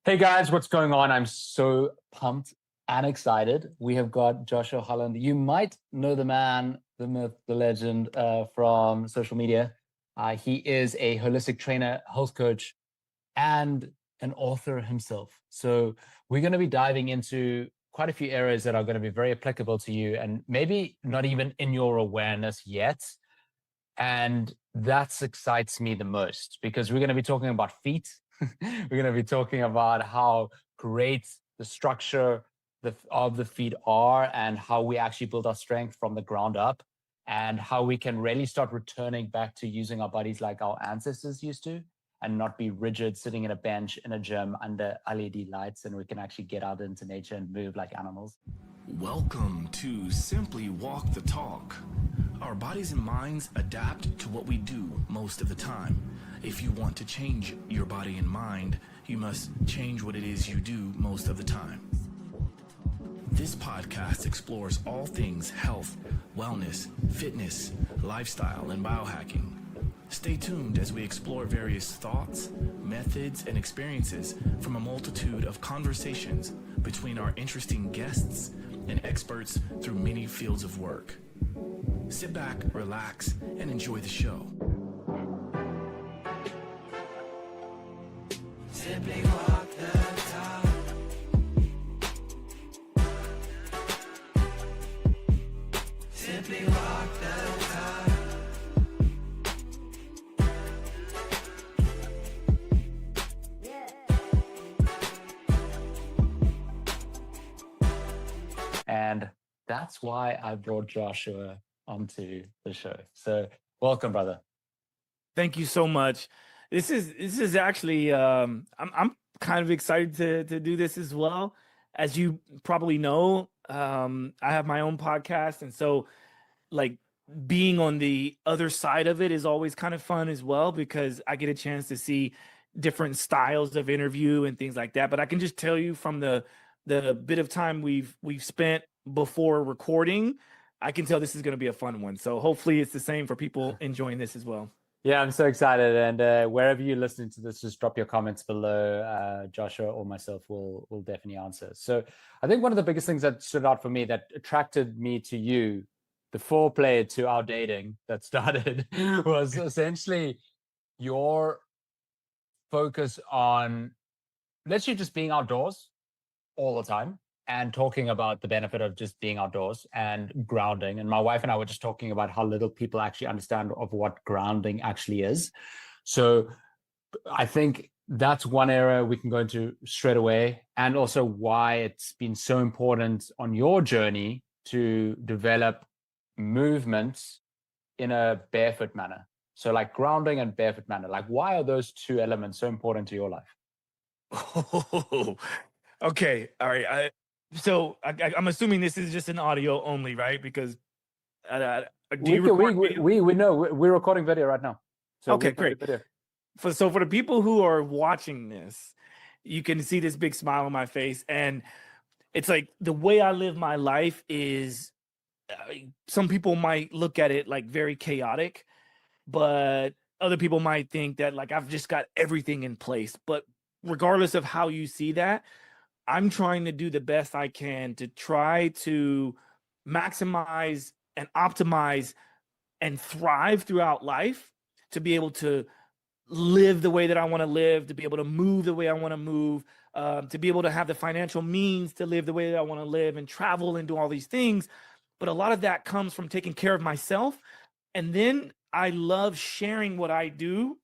Hey guys, what's going on? I'm so pumped and excited. We have got Joshua Holland. You might know the man, the myth, the legend from social media. He is a holistic trainer, health coach, and an author himself. So we're going to be diving into quite a few areas that are going to be very applicable to you and maybe not even in your awareness yet. And that excites me the most because we're going to be talking about feet. We're going to be talking about how great the structure of the feet are and how we actually build our strength from the ground up and how we can really start returning back to using our bodies like our ancestors used to and not be rigid sitting in a bench in a gym under LED lights, and we can actually get out into nature and move like animals. Welcome to Simply Walk the Talk. Our bodies and minds adapt to what we do most of the time. If you want to change your body and mind, you must change what it is you do most of the time. This podcast explores all things health, wellness, fitness, lifestyle, and biohacking. Stay tuned as we explore various thoughts, methods, and experiences from a multitude of conversations between our interesting guests and experts through many fields of work. Sit back, relax, and enjoy the show. Simply walk the talk. Simply walk the talk. And that's why I brought Joshua onto the show. So welcome, brother. Thank you so much. This is actually I'm kind of excited to do this as well. As you probably know, I have my own podcast, and so like being on the other side of it is always kind of fun as well because I get a chance to see different styles of interview and things like that. But I can just tell you from the bit of time we've spent before recording, I can tell this is going to be a fun one. So hopefully it's the same for people enjoying this as well. Yeah, I'm so excited. And wherever you're listening to this, just drop your comments below. Joshua or myself will definitely answer. So I think one of the biggest things that stood out for me that attracted me to you, the foreplay to our dating that started, was essentially your focus on literally just being outdoors all the time and talking about the benefit of just being outdoors and grounding. And my wife and I were just talking about how little people actually understand of what grounding actually is. So I think that's one area we can go into straight away, and also why it's been so important on your journey to develop movements in a barefoot manner. So like grounding and barefoot manner, like why are those two elements so important to your life? Oh, okay. All right. I'm assuming this is just an audio only, right? Because We know we're recording video right now. So okay, great. For the people who are watching this, you can see this big smile on my face, and it's like the way I live my life is. Some people might look at it like very chaotic, but other people might think that like I've just got everything in place. But regardless of how you see that, I'm trying to do the best I can to try to maximize and optimize and thrive throughout life, to be able to live the way that I want to live, to be able to move the way I want to move, to be able to have the financial means to live the way that I want to live and travel and do all these things. But a lot of that comes from taking care of myself. And then I love sharing what I do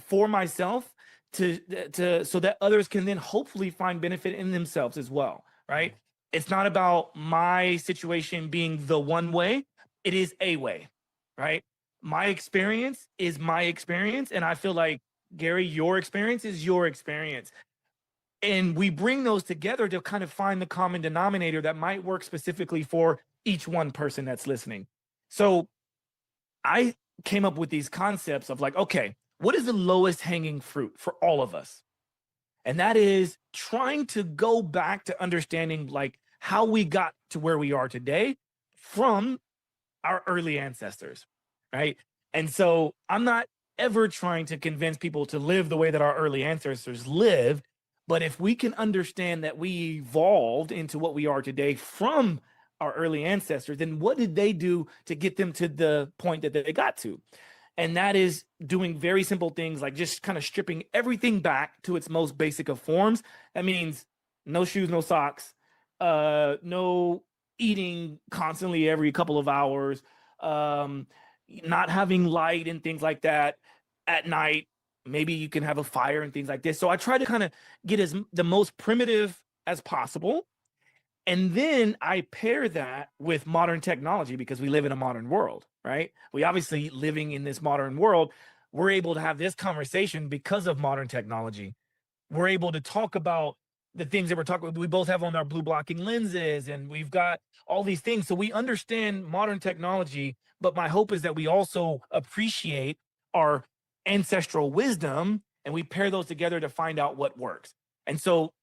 for myself to so that others can then hopefully find benefit in themselves as well, right? It's not about my situation being the one way. It is a way, right? My experience is my experience. And I feel like, Gary, your experience is your experience. And we bring those together to kind of find the common denominator that might work specifically for each one person that's listening. So I came up with these concepts of like, okay, what is the lowest hanging fruit for all of us? And that is trying to go back to understanding like how we got to where we are today from our early ancestors, right? And so I'm not ever trying to convince people to live the way that our early ancestors lived, But if we can understand that we evolved into what we are today from our early ancestors, then what did they do to get them to the point that they got to? And that is doing very simple things like just kind of stripping everything back to its most basic of forms. That means no shoes, no socks, no eating constantly every couple of hours, not having light and things like that at night. Maybe you can have a fire and things like this. So I try to kind of get the most primitive as possible. And then I pair that with modern technology because we live in a modern world, right? We obviously living in this modern world, we're able to have this conversation because of modern technology. We're able to talk about the things that we're talking about. We both have on our blue blocking lenses and we've got all these things. So we understand modern technology, but my hope is that we also appreciate our ancestral wisdom and we pair those together to find out what works. And so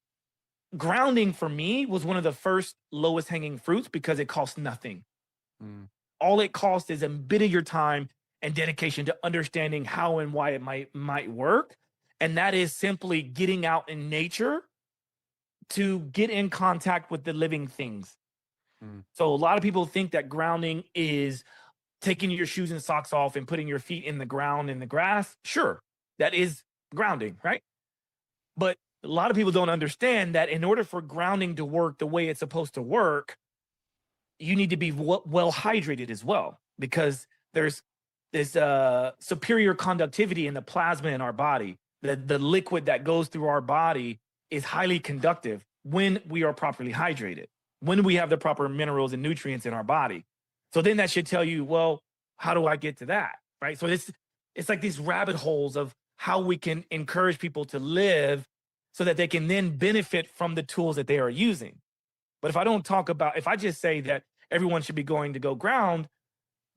grounding for me was one of the first lowest hanging fruits because it costs nothing. All it costs is a bit of your time and dedication to understanding how and why it might work. And that is simply getting out in nature to get in contact with the living things. So a lot of people think that grounding is taking your shoes and socks off and putting your feet in the ground, in the grass. Sure, that is grounding, right? But a lot of people don't understand that in order for grounding to work the way it's supposed to work, you need to be well hydrated as well, because there's superior conductivity in the plasma in our body. The liquid that goes through our body is highly conductive when we are properly hydrated, when we have the proper minerals and nutrients in our body. So then that should tell you, well, how do I get to that, right? So it's like these rabbit holes of how we can encourage people to live so that they can then benefit from the tools that they are using. But if I just say that everyone should be going to go ground,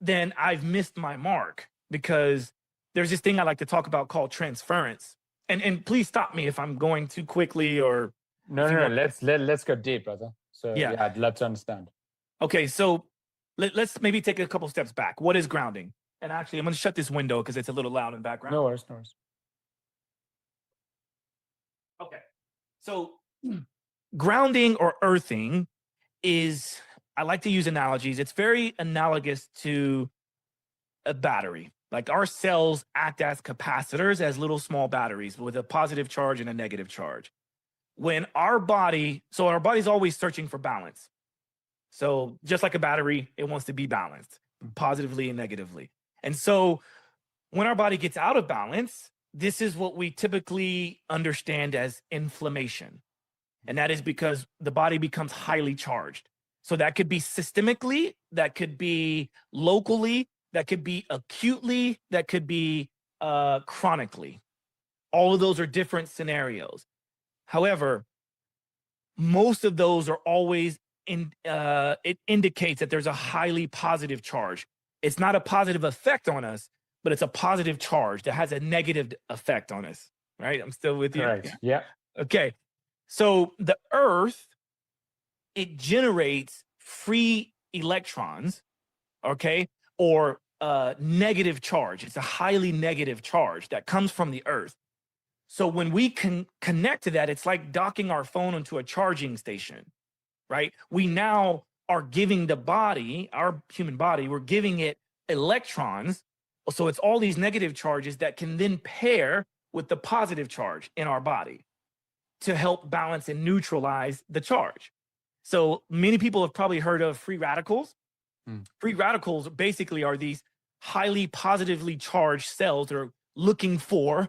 then I've missed my mark, because there's this thing I like to talk about called transference. And please stop me if I'm going too quickly or. No. Let's go deep, brother. So yeah, I'd love to understand. Okay, so let's maybe take a couple steps back. What is grounding? And actually, I'm going to shut this window because it's a little loud in the background. No worries. Okay, so grounding or earthing is, I like to use analogies. It's very analogous to a battery. Like our cells act as capacitors, as little small batteries with a positive charge and a negative charge. When our body's always searching for balance. So just like a battery, it wants to be balanced positively and negatively. And so when our body gets out of balance, this is what we typically understand as inflammation. And that is because the body becomes highly charged. So that could be systemically, that could be locally, that could be acutely, that could be chronically. All of those are different scenarios. However, most of those are always it indicates that there's a highly positive charge. It's not a positive effect on us, but it's a positive charge that has a negative effect on us, right? I'm still with you. Right. Yeah. Okay. So the earth, it generates free electrons, okay, or negative charge. It's a highly negative charge that comes from the earth. So when we can connect to that, it's like docking our phone onto a charging station, right? We now are giving the body, our human body, we're giving it electrons. So it's all these negative charges that can then pair with the positive charge in our body to help balance and neutralize the charge. So many people have probably heard of free radicals. Free radicals basically are these highly positively charged cells that are looking for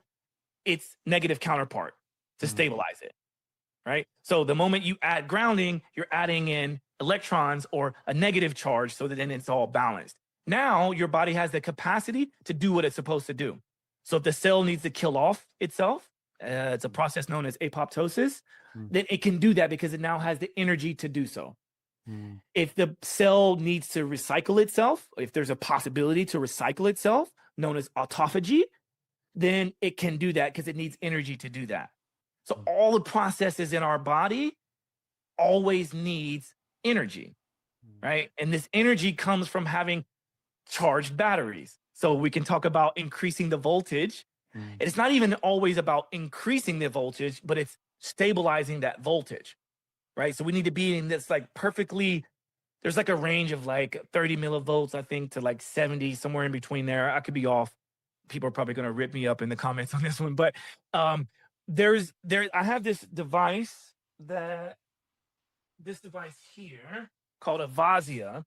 its negative counterpart to stabilize it, right? So the moment you add grounding, you're adding in electrons or a negative charge so that then it's all balanced. Now your body has the capacity to do what it's supposed to do. So if the cell needs to kill off itself, it's a process known as apoptosis, then it can do that because it now has the energy to do so. If the cell needs to recycle itself, if there's a possibility to recycle itself, known as autophagy, then it can do that because it needs energy to do that. So all the processes in our body always needs energy, right? And this energy comes from having charged batteries. So we can talk about increasing the voltage. And it's not even always about increasing the voltage, but it's stabilizing that voltage, right? So we need to be in this like perfectly, there's like a range of like 30 millivolts, I think, to like 70, somewhere in between there. I could be off. People are probably going to rip me up in the comments on this one, but I have this device here called a Vasia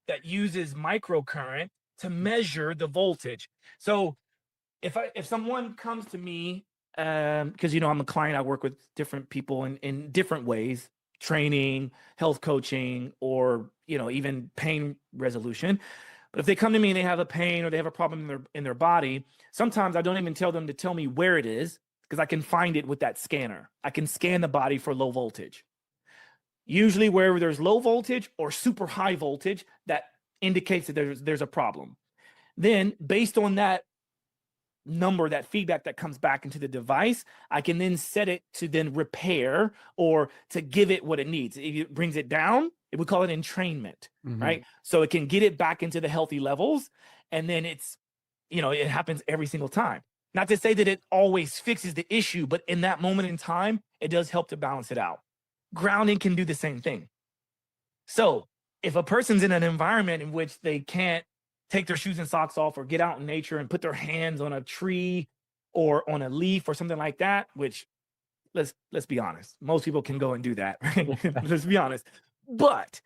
that uses microcurrent to measure the voltage. So if someone comes to me, because I'm a client, I work with different people in different ways, training, health coaching, or even pain resolution. But if they come to me and they have a pain or they have a problem in their body, sometimes I don't even tell them to tell me where it is, because I can find it with that scanner. I can scan the body for low voltage. Usually wherever there's low voltage or super high voltage, that indicates that there's a problem. Then based on that number, that feedback that comes back into the device, I can then set it to then repair or to give it what it needs. If it brings it down, we call it entrainment, right? So it can get it back into the healthy levels. And then it's, it happens every single time. Not to say that it always fixes the issue, but in that moment in time, it does help to balance it out. Grounding can do the same thing. So if a person's in an environment in which they can't take their shoes and socks off or get out in nature and put their hands on a tree or on a leaf or something like that, which let's be honest, most people can go and do that, right? Let's be honest. But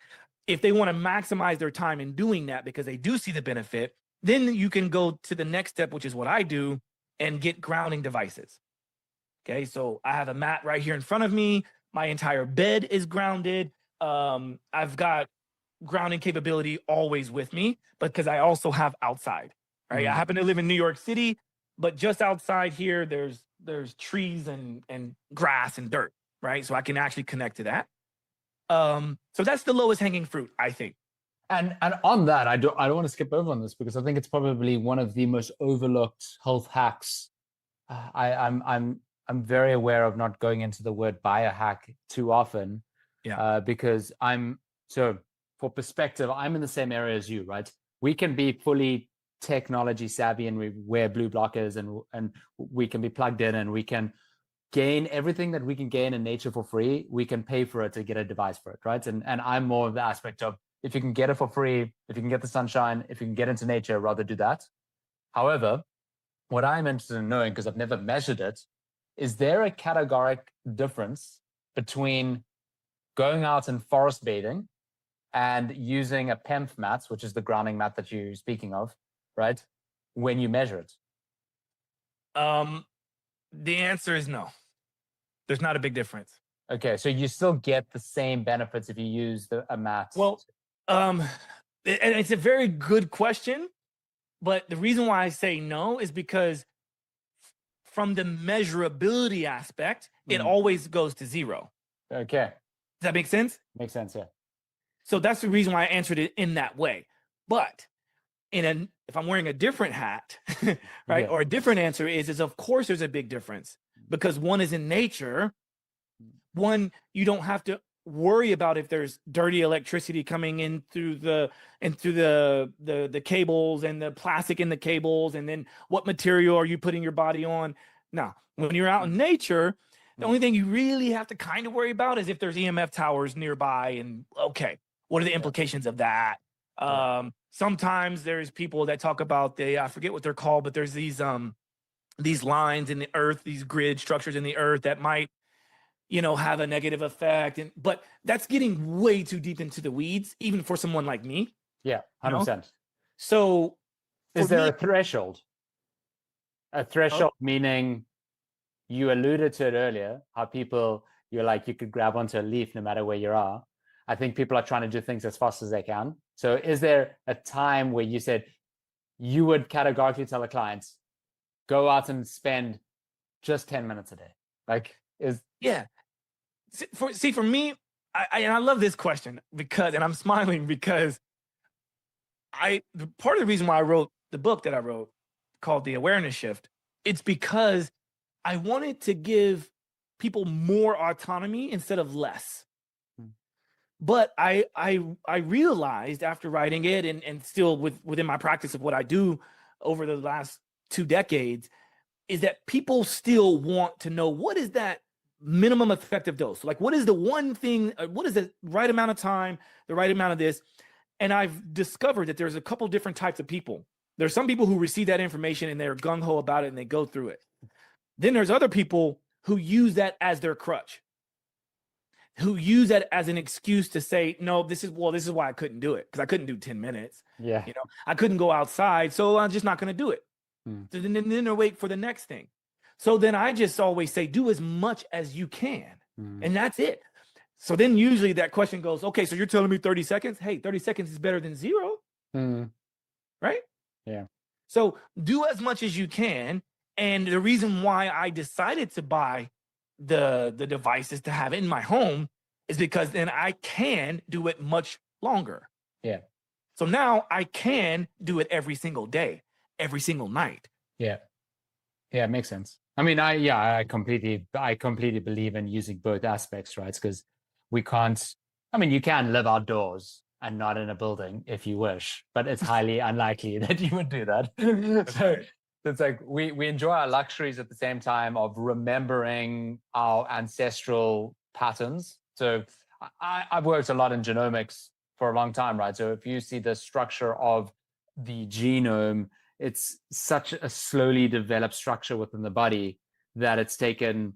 if they want to maximize their time in doing that because they do see the benefit, then you can go to the next step, which is what I do, and get grounding devices. Okay, so I have a mat right here in front of me. My entire bed is grounded. I've got grounding capability always with me because I also have outside, right? I happen to live in New York City, but just outside here, there's trees and grass and dirt, right? So I can actually connect to that. So that's the lowest hanging fruit, I think. And on that, I don't want to skip over on this because I think it's probably one of the most overlooked health hacks. I'm very aware of not going into the word biohack too often, because for perspective, I'm in the same area as you, right? We can be fully technology savvy and we wear blue blockers and we can be plugged in and we can gain everything that we can gain in nature for free. We can pay for it to get a device for it, right? And I'm more of the aspect of, if you can get it for free, if you can get the sunshine, if you can get into nature, rather do that. However, what I'm interested in knowing, because I've never measured it, is there a categoric difference between going out and forest bathing and using a PEMF mat, which is the grounding mat that you're speaking of, right? When you measure it? The answer is no. There's not a big difference. Okay, so you still get the same benefits if you use a mat. Well, and it's a very good question, but the reason why I say no is because from the measurability aspect, it always goes to zero. Okay. Does that make sense? Makes sense, yeah. So that's the reason why I answered it in that way. But if I'm wearing a different hat, right, or a different answer is of course there's a big difference, because one is in nature. One, you don't have to worry about if there's dirty electricity coming in through the cables and the plastic in the cables, and then what material are you putting your body on. Now, when you're out in nature, the only thing you really have to kind of worry about is if there's EMF towers nearby, and okay, what are the implications of that? Sometimes there's people that talk about I forget what they're called, but there's these lines in the earth, these grid structures in the earth that might have a negative effect. But that's getting way too deep into the weeds, even for someone like me. Yeah, 100%. So is there a threshold? A threshold meaning, you alluded to it earlier, how you're like, you could grab onto a leaf no matter where you are. I think people are trying to do things as fast as they can. So is there a time where you said you would categorically tell a client, go out and spend just 10 minutes a day? Yeah. For me, I love this question and I'm smiling because part of the reason why I wrote the book that I wrote called The Awareness Shift, it's because I wanted to give people more autonomy instead of less. But I realized after writing it and still within my practice of what I do over the last 2 decades, is that people still want to know, what is that minimum effective dose. Like, what is the one thing, what is the right amount of time, the right amount of this? And I've discovered that there's a couple different types of people. There's some people who receive that information and they're gung-ho about it and they go through it. Then there's other people who use that as their crutch, who use that as an excuse to say, no, this is why I couldn't do it, because I couldn't do 10 minutes. Yeah. You know, I couldn't go outside, so I'm just not going to do it. So then they wait for the next thing. So then I just always say, do as much as you can. And that's it. So then usually that question goes, okay, so you're telling me 30 seconds? Hey, 30 seconds is better than 0. Right? Yeah. So do as much as you can. And the reason why I decided to buy the devices to have in my home is because then I can do it much longer. Yeah. So now I can do it every single day, every single night. Yeah. Yeah, it makes sense. I mean, I completely believe in using both aspects, right? Because we can't, I mean, you can live outdoors and not in a building if you wish, but it's highly unlikely that you would do that. So it's like we enjoy our luxuries at the same time of remembering our ancestral patterns. So I've worked a lot in genomics for a long time, right? So if you see the structure of the genome, it's such a slowly developed structure within the body that it's taken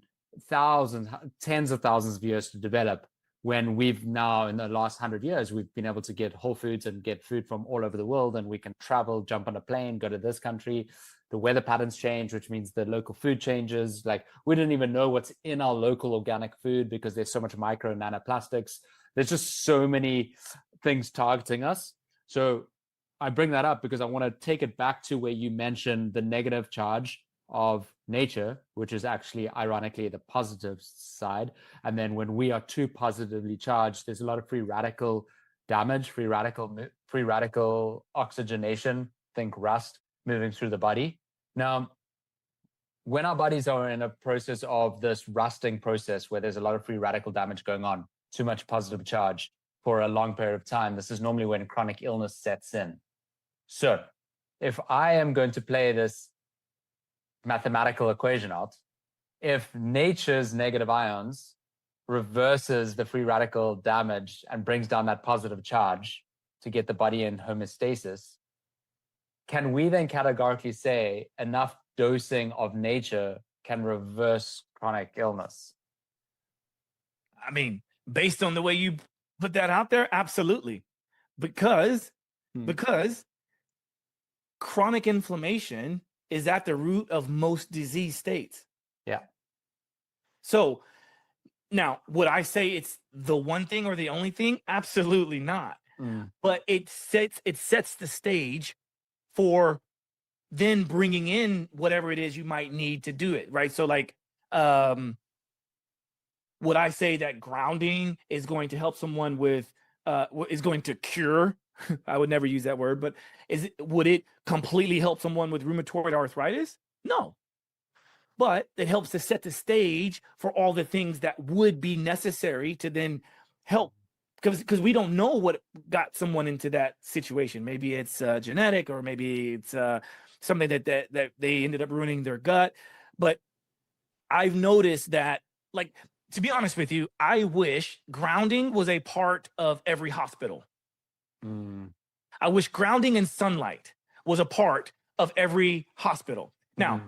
thousands, tens of thousands of years to develop, when we've now, in the last 100 years, we've been able to get Whole Foods and get food from all over the world, and we can travel, jump on a plane, go to this country. The weather patterns change, which means the local food changes. Like, we didn't even know what's in our local organic food because there's so much micro and nanoplastics. There's just so many things targeting us. So I bring that up because I want to take it back to where you mentioned the negative charge of nature, which is actually ironically the positive side. And then when we are too positively charged, there's a lot of free radical damage, free radical oxygenation, think rust, moving through the body. Now, when our bodies are in a process of this rusting process where there's a lot of free radical damage going on, too much positive charge for a long period of time, this is normally when chronic illness sets in. So if I am going to play this mathematical equation out, if nature's negative ions reverses the free radical damage and brings down that positive charge to get the body in homeostasis, can we then categorically say enough dosing of nature can reverse chronic illness? I mean, based on the way you put that out there, absolutely. Because chronic inflammation is at the root of most disease states. Yeah. So now, would I say it's the one thing or the only thing? Absolutely not. But it sets the stage for then bringing in whatever it is you might need to do it, right? So like, would I say that grounding is going to help someone with, is going to cure? I would never use that word, but would it completely help someone with rheumatoid arthritis? No. But it helps to set the stage for all the things that would be necessary to then help, because we don't know what got someone into that situation. Maybe it's genetic, or maybe it's something that they ended up ruining their gut. But I've noticed that, like, to be honest with you, I wish grounding was a part of every hospital. I wish grounding and sunlight was a part of every hospital. Now,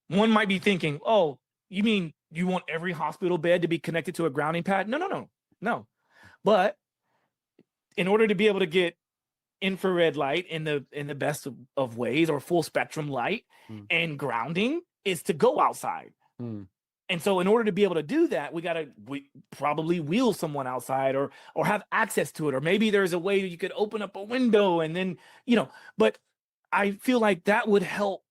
one might be thinking, oh, you mean you want every hospital bed to be connected to a grounding pad? No. But in order to be able to get infrared light in the best of ways, or full spectrum light, and grounding is to go outside. And so in order to be able to do that, we probably wheel someone outside, or have access to it. Or maybe there's a way you could open up a window and then, but I feel like that would help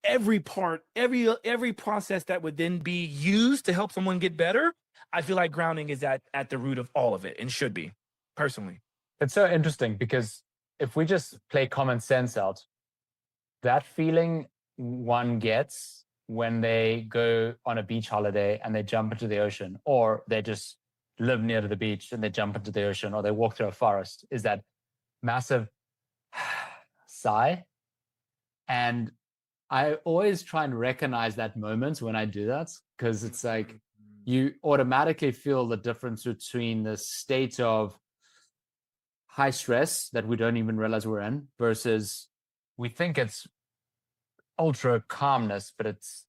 every part, every process that would then be used to help someone get better. I feel like grounding is at the root of all of it, and should be, personally. It's so interesting because if we just play common sense out, that feeling one gets when they go on a beach holiday and they jump into the ocean, or they just live near to the beach and they jump into the ocean, or they walk through a forest, is that massive sigh. And I always try and recognize that moment when I do that, because it's like you automatically feel the difference between the state of high stress that we don't even realize we're in versus we think it's ultra calmness, but it's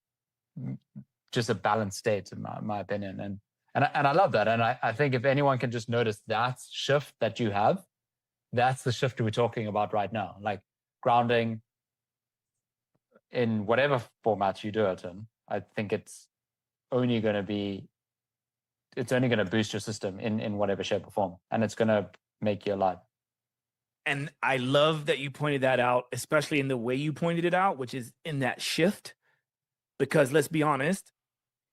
just a balanced state, in my opinion. And I love that. And I think if anyone can just notice that shift that you have, that's the shift we're talking about right now. Like grounding in whatever format you do it in, I think it's only going to boost your system in whatever shape or form. And it's going to make you alive. And I love that you pointed that out, especially in the way you pointed it out, which is in that shift. Because let's be honest,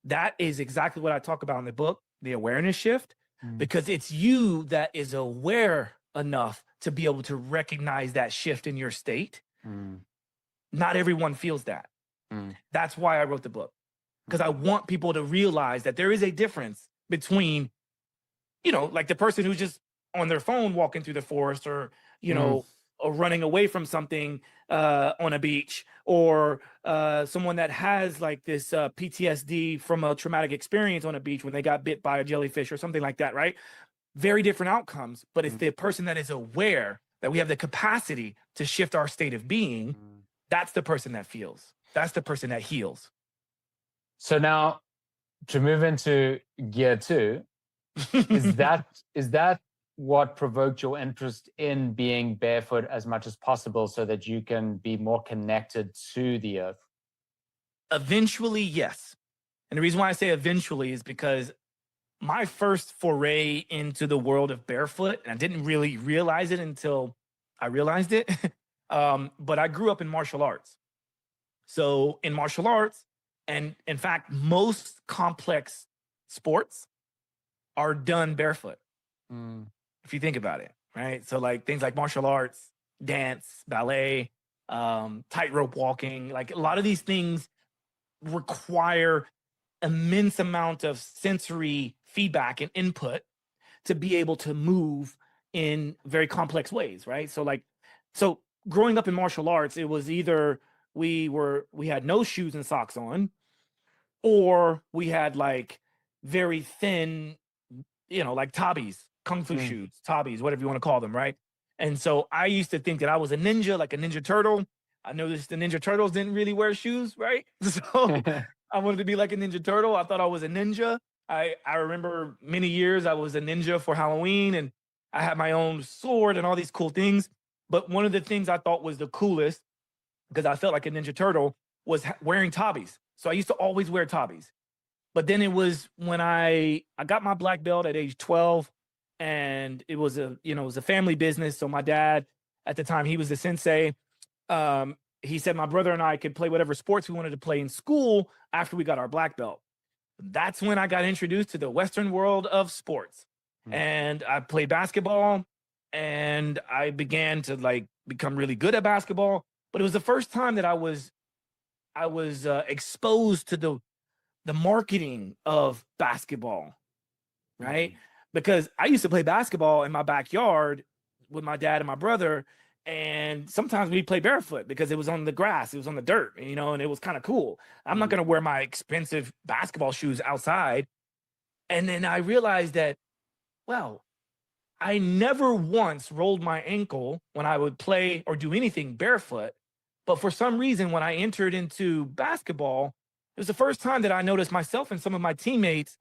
that is exactly what I talk about in the book, the awareness shift, because it's you that is aware enough to be able to recognize that shift in your state. Not everyone feels that. That's why I wrote the book, because I want people to realize that there is a difference between, like the person who's just on their phone walking through the forest, or, or running away from something on a beach, or someone that has like this PTSD from a traumatic experience on a beach when they got bit by a jellyfish or something like that, right? Very different outcomes. But it's the person that is aware that we have the capacity to shift our state of being. That's the person that feels. That's the person that heals. So now to move into gear 2, is that what provoked your interest in being barefoot as much as possible so that you can be more connected to the earth? Eventually, yes. And the reason why I say eventually is because my first foray into the world of barefoot, and I didn't really realize it until I realized it, but I grew up in martial arts. So in martial arts, and in fact, most complex sports are done barefoot. If you think about it, right? So like things like martial arts, dance, ballet, tightrope walking, like a lot of these things require immense amount of sensory feedback and input to be able to move in very complex ways, right? So growing up in martial arts, it was either we had no shoes and socks on, or we had like very thin, like tabis, kung fu shoes, tabis, whatever you want to call them, right? And so I used to think that I was a ninja, like a Ninja Turtle. I noticed the Ninja Turtles didn't really wear shoes, right? So I wanted to be like a Ninja Turtle. I thought I was a ninja. I remember many years I was a ninja for Halloween, and I had my own sword and all these cool things. But one of the things I thought was the coolest, because I felt like a Ninja Turtle, was wearing tabis. So I used to always wear tabis. But then it was when I got my black belt at age 12, and it was a family business. So my dad at the time, he was the sensei. He said my brother and I could play whatever sports we wanted to play in school after we got our black belt. That's when I got introduced to the Western world of sports. And I played basketball, and I began to like become really good at basketball. But it was the first time that I was exposed to the marketing of basketball, right? Because I used to play basketball in my backyard with my dad and my brother, and sometimes we'd play barefoot because it was on the grass, it was on the dirt, and it was kind of cool. I'm not going to wear my expensive basketball shoes outside. And then I realized that, well, I never once rolled my ankle when I would play or do anything barefoot. But for some reason, when I entered into basketball, it was the first time that I noticed myself and some of my teammates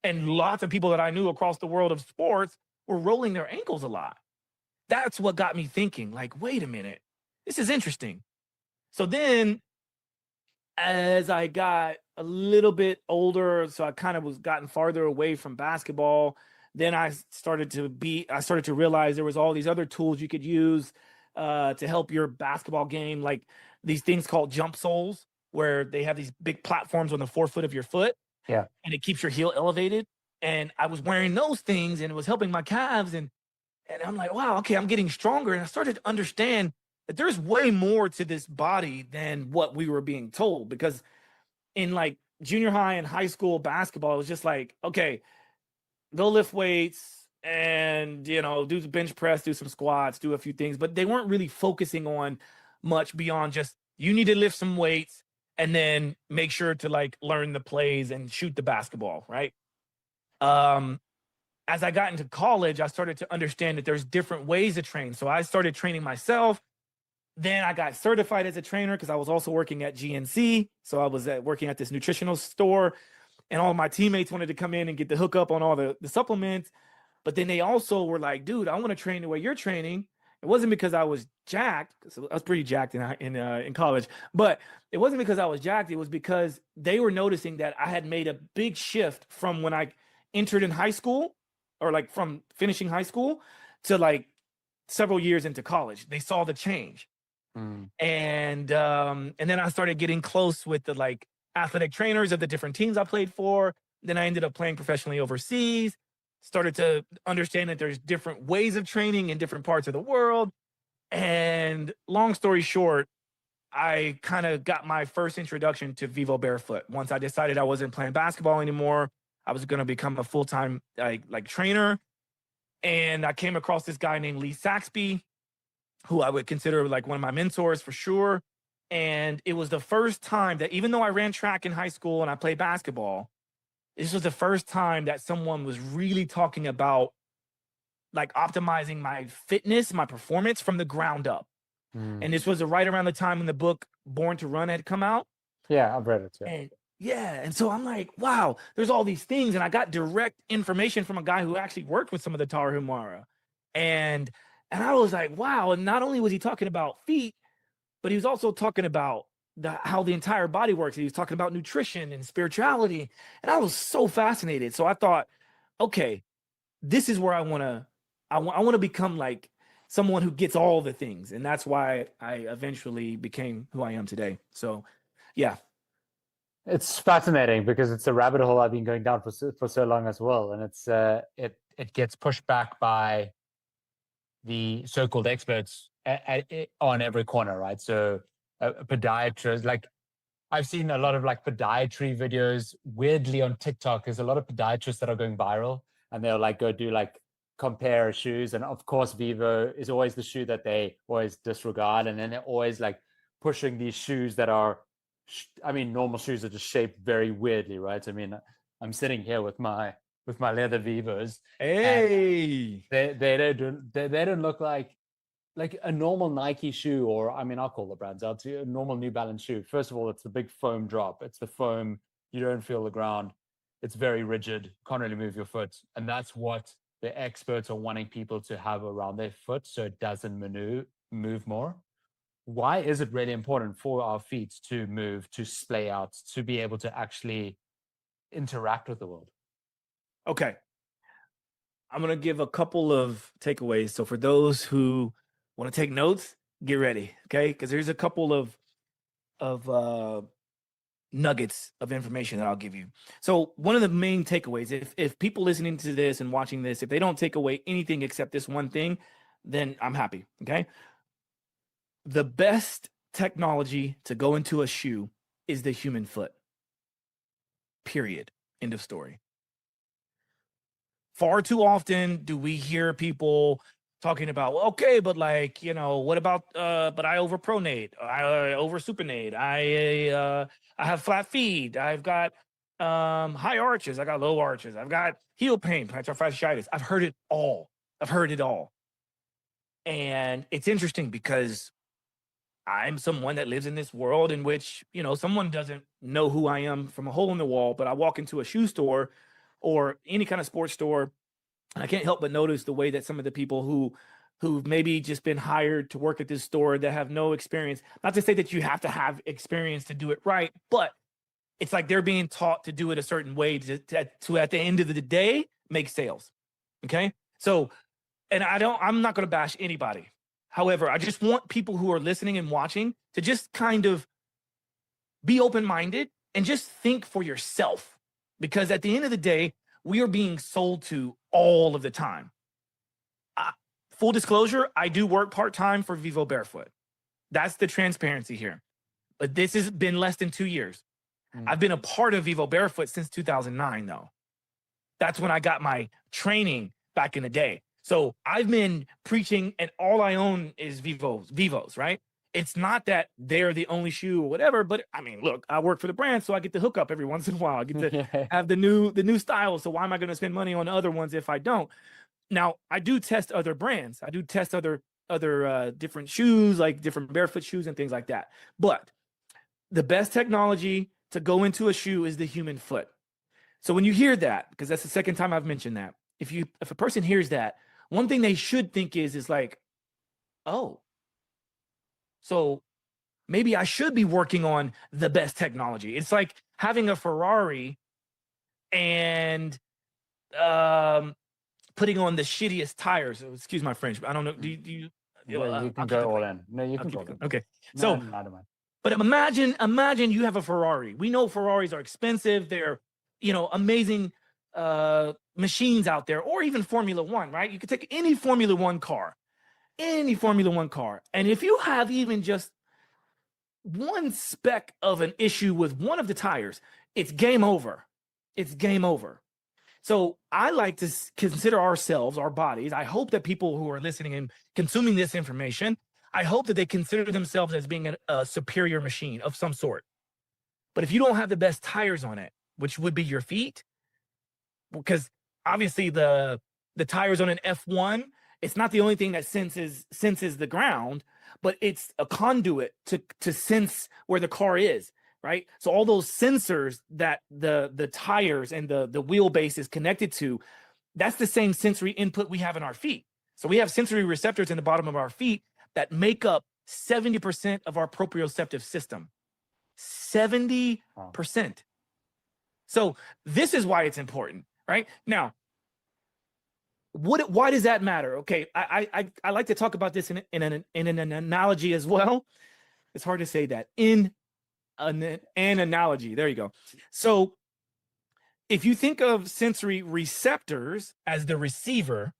and lots of people that I knew across the world of sports were rolling their ankles a lot. That's what got me thinking, like, wait a minute, this is interesting. So then as I got a little bit older, so I kind of was gotten farther away from basketball, then I started to realize there was all these other tools you could use to help your basketball game, like these things called jump soles, where they have these big platforms on the forefoot of your foot. Yeah. And it keeps your heel elevated. And I was wearing those things, and it was helping my calves. And I'm like, wow, okay, I'm getting stronger. And I started to understand that there's way more to this body than what we were being told. Because in like junior high and high school basketball, it was just like, okay, go lift weights and, do the bench press, do some squats, do a few things. But they weren't really focusing on much beyond just, you need to lift some weights and then make sure to like learn the plays and shoot the basketball, right? Um, as I got into college, I started to understand that there's different ways to train. So I started training myself. Then I got certified as a trainer because I was also working at GNC. So I was working at this nutritional store, and all of my teammates wanted to come in and get the hookup on all the supplements. But then they also were like, dude, I want to train the way you're training. It wasn't because I was jacked. So I was pretty jacked in college, but it wasn't because I was jacked. It was because they were noticing that I had made a big shift from when I entered in high school, or like from finishing high school to like several years into college. They saw the change. And then I started getting close with the like athletic trainers of the different teams I played for. Then I ended up playing professionally overseas, started to understand that there's different ways of training in different parts of the world. And long story short, I kind of got my first introduction to Vivo Barefoot. Once I decided I wasn't playing basketball anymore, I was going to become a full-time like trainer. And I came across this guy named Lee Saxby, who I would consider like one of my mentors for sure. And it was the first time that, even though I ran track in high school and I played basketball, this was the first time that someone was really talking about like optimizing my fitness, my performance from the ground up. And this was right around the time when the book Born to Run had come out. Yeah, I've read it. And so I'm like, wow, there's all these things. And I got direct information from a guy who actually worked with some of the Tarahumara. And I was like, wow. And not only was he talking about feet, but he was also talking about how the entire body works. He was talking about nutrition and spirituality. And I was so fascinated. So I thought, okay, this is where I want to become like someone who gets all the things. And that's why I eventually became who I am today. So yeah. It's fascinating because it's a rabbit hole I've been going down for so long as well. And it's it gets pushed back by the so-called experts on every corner, right? So podiatrists, like I've seen a lot of like podiatry videos. Weirdly on TikTok, there's a lot of podiatrists that are going viral, and they'll like go do like compare shoes. And of course, Vivo is always the shoe that they always disregard. And then they're always like pushing these shoes that are, I mean, normal shoes are just shaped very weirdly, right? I mean, I'm sitting here with my leather Vivos. Hey, they don't look like a normal Nike shoe, or I mean, I'll call the brands out to a normal New Balance shoe. First of all, it's the big foam drop. It's the foam. You don't feel the ground. It's very rigid. Can't really move your foot. And that's what the experts are wanting people to have around their foot so it doesn't move more. Why is it really important for our feet to move, to splay out, to be able to actually interact with the world? Okay. I'm going to give a couple of takeaways. So for those who want to take notes, get ready, okay? Because there's a couple of nuggets of information that I'll give you. So one of the main takeaways, if people listening to this and watching this, if they don't take away anything except this one thing, then I'm happy, okay? The best technology to go into a shoe is the human foot. Period. End of story. Far too often do we hear people talking about, well, okay, but like, you know, what about, but I overpronate, I oversupinate, I have flat feet, I've got high arches, I got low arches, I've got heel pain, plantar fasciitis. I've heard it all. And it's interesting because I'm someone that lives in this world in which, you know, someone doesn't know who I am from a hole in the wall, but I walk into a shoe store or any kind of sports store, and I can't help but notice the way that some of the people who've maybe just been hired to work at this store that have no experience, not to say that you have to have experience to do it right, but it's like they're being taught to do it a certain way to at the end of the day, make sales. Okay. So, and I'm not going to bash anybody. However, I just want people who are listening and watching to just kind of be open-minded and just think for yourself. Because at the end of the day, we are being sold to all of the time. Full disclosure, I do work part-time for Vivo Barefoot. That's the transparency here. But this has been less than 2 years. I've been a part of Vivo Barefoot since 2009, though. That's when I got my training back in the day. So I've been preaching, and all I own is Vivos, right? it's not that they're the only shoe or whatever, but I mean, look, I work for the brand, so I get to hook up every once in a while. I get to have the new style. So why am I going to spend money on other ones if I don't? Now, I do test other brands. I do test other different shoes, like different barefoot shoes and things like that. But the best technology to go into a shoe is the human foot. So when you hear that, because that's the second time I've mentioned that, if a person hears that, one thing they should think is like, oh, so maybe I should be working on the best technology. It's like having a Ferrari and putting on the shittiest tires. Excuse my French, but I don't know. Do you you can go all in. No, you can go all in. Okay. No, So, I don't mind. but imagine you have a Ferrari. We know Ferraris are expensive. They're, amazing machines out there, or even Formula One, right? You could take any Formula One car. And if you have even just one speck of an issue with one of the tires, it's game over. It's game over. So I like to consider ourselves, our bodies. I hope that people who are listening and consuming this information, I hope that they consider themselves as being a superior machine of some sort. But if you don't have the best tires on it, which would be your feet, because obviously the tires on an F1, it's not the only thing that senses the ground, but it's a conduit to sense where the car is, right? So all those sensors that the tires and the wheelbase is connected to, that's the same sensory input we have in our feet. So we have sensory receptors in the bottom of our feet that make up 70% of our proprioceptive system. 70%. So this is why it's important, right? Now, why does that matter? Okay, I like to talk about this in an analogy as well. It's hard to say that. In an analogy. There you go. So if you think of sensory receptors as the receiver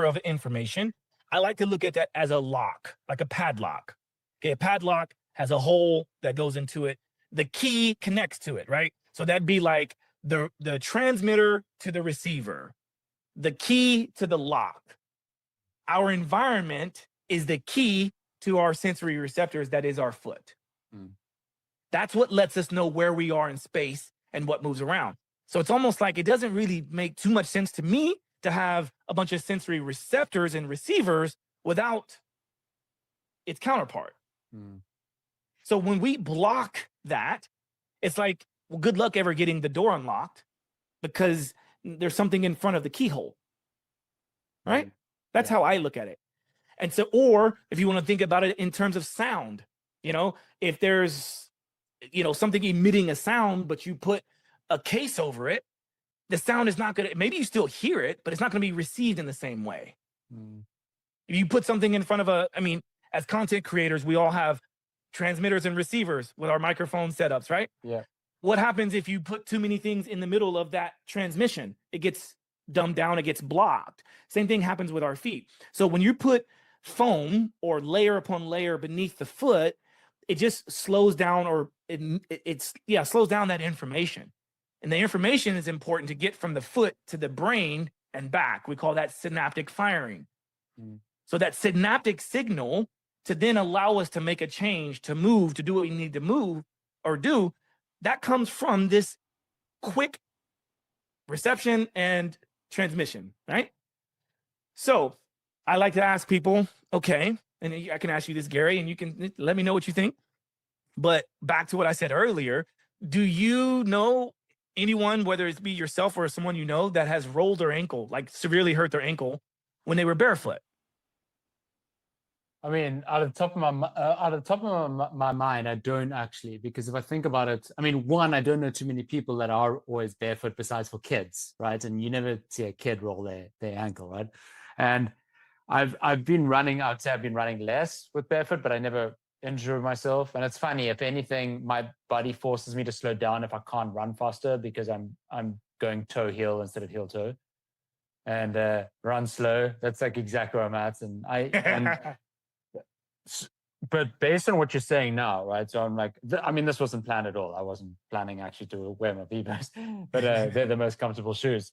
of information, I like to look at that as a lock, like a padlock. Okay, a padlock has a hole that goes into it. The key connects to it, right? So that'd be like the transmitter to the receiver, the key to the lock. Our environment is the key to our sensory receptors, that is our foot. That's what lets us know where we are in space and what moves around. So it's almost like it doesn't really make too much sense to me to have a bunch of sensory receptors and receivers without its counterpart. So when we block that, it's like, well, good luck ever getting the door unlocked because there's something in front of the keyhole, right? That's how I look at it. And so, or if you want to think about it in terms of sound, if there's, something emitting a sound, but you put a case over it, the sound is not going to, maybe you still hear it, but it's not going to be received in the same way. If you put something in front of as content creators, we all have transmitters and receivers with our microphone setups, right? Yeah. What happens if you put too many things in the middle of that transmission? It gets dumbed down, it gets blocked. Same thing happens with our feet. So when you put foam or layer upon layer beneath the foot, it just slows down, or it slows down that information. And the information is important to get from the foot to the brain and back. We call that synaptic firing. So that synaptic signal to then allow us to make a change, to move, to do what we need to move or do, that comes from this quick reception and transmission, right? So I like to ask people, okay, and I can ask you this, Gary, and you can let me know what you think. But back to what I said earlier, do you know anyone, whether it be yourself or someone that has rolled their ankle, like severely hurt their ankle when they were barefoot? I mean, out of the top of my mind, I don't actually, because if I think about it, I mean, one, I don't know too many people that are always barefoot besides for kids, right? And you never see a kid roll their ankle, right? And I've been running, I would say I've been running less with barefoot, but I never injure myself. And it's funny, if anything, my body forces me to slow down if I can't run faster because I'm going toe heel instead of heel toe, and run slow. That's like exactly where I'm at. But based on what you're saying now, right? So I'm like, this wasn't planned at all. I wasn't planning actually to wear my vivos, but they're the most comfortable shoes.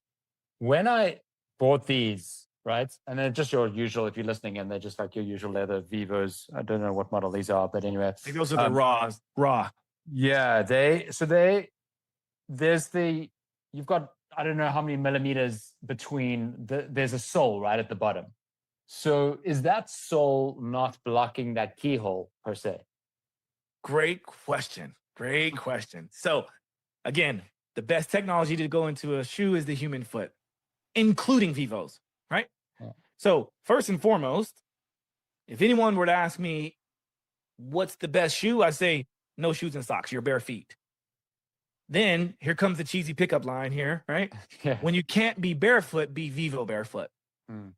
When I bought these, right? And then just your usual, if you're listening and they're just like your usual leather vivos. I don't know what model these are, but anyway. I think those are the raw. Yeah, you've got, I don't know how many millimeters between there's a sole right at the bottom. So is that sole not blocking that keyhole per se? Great question. Great question. So again, the best technology to go into a shoe is the human foot, including vivos, right? Yeah. So first and foremost, if anyone were to ask me, what's the best shoe? I say no shoes and socks, your bare feet. Then here comes the cheesy pickup line here, right? Yeah. When you can't be barefoot, be vivo barefoot. Mm.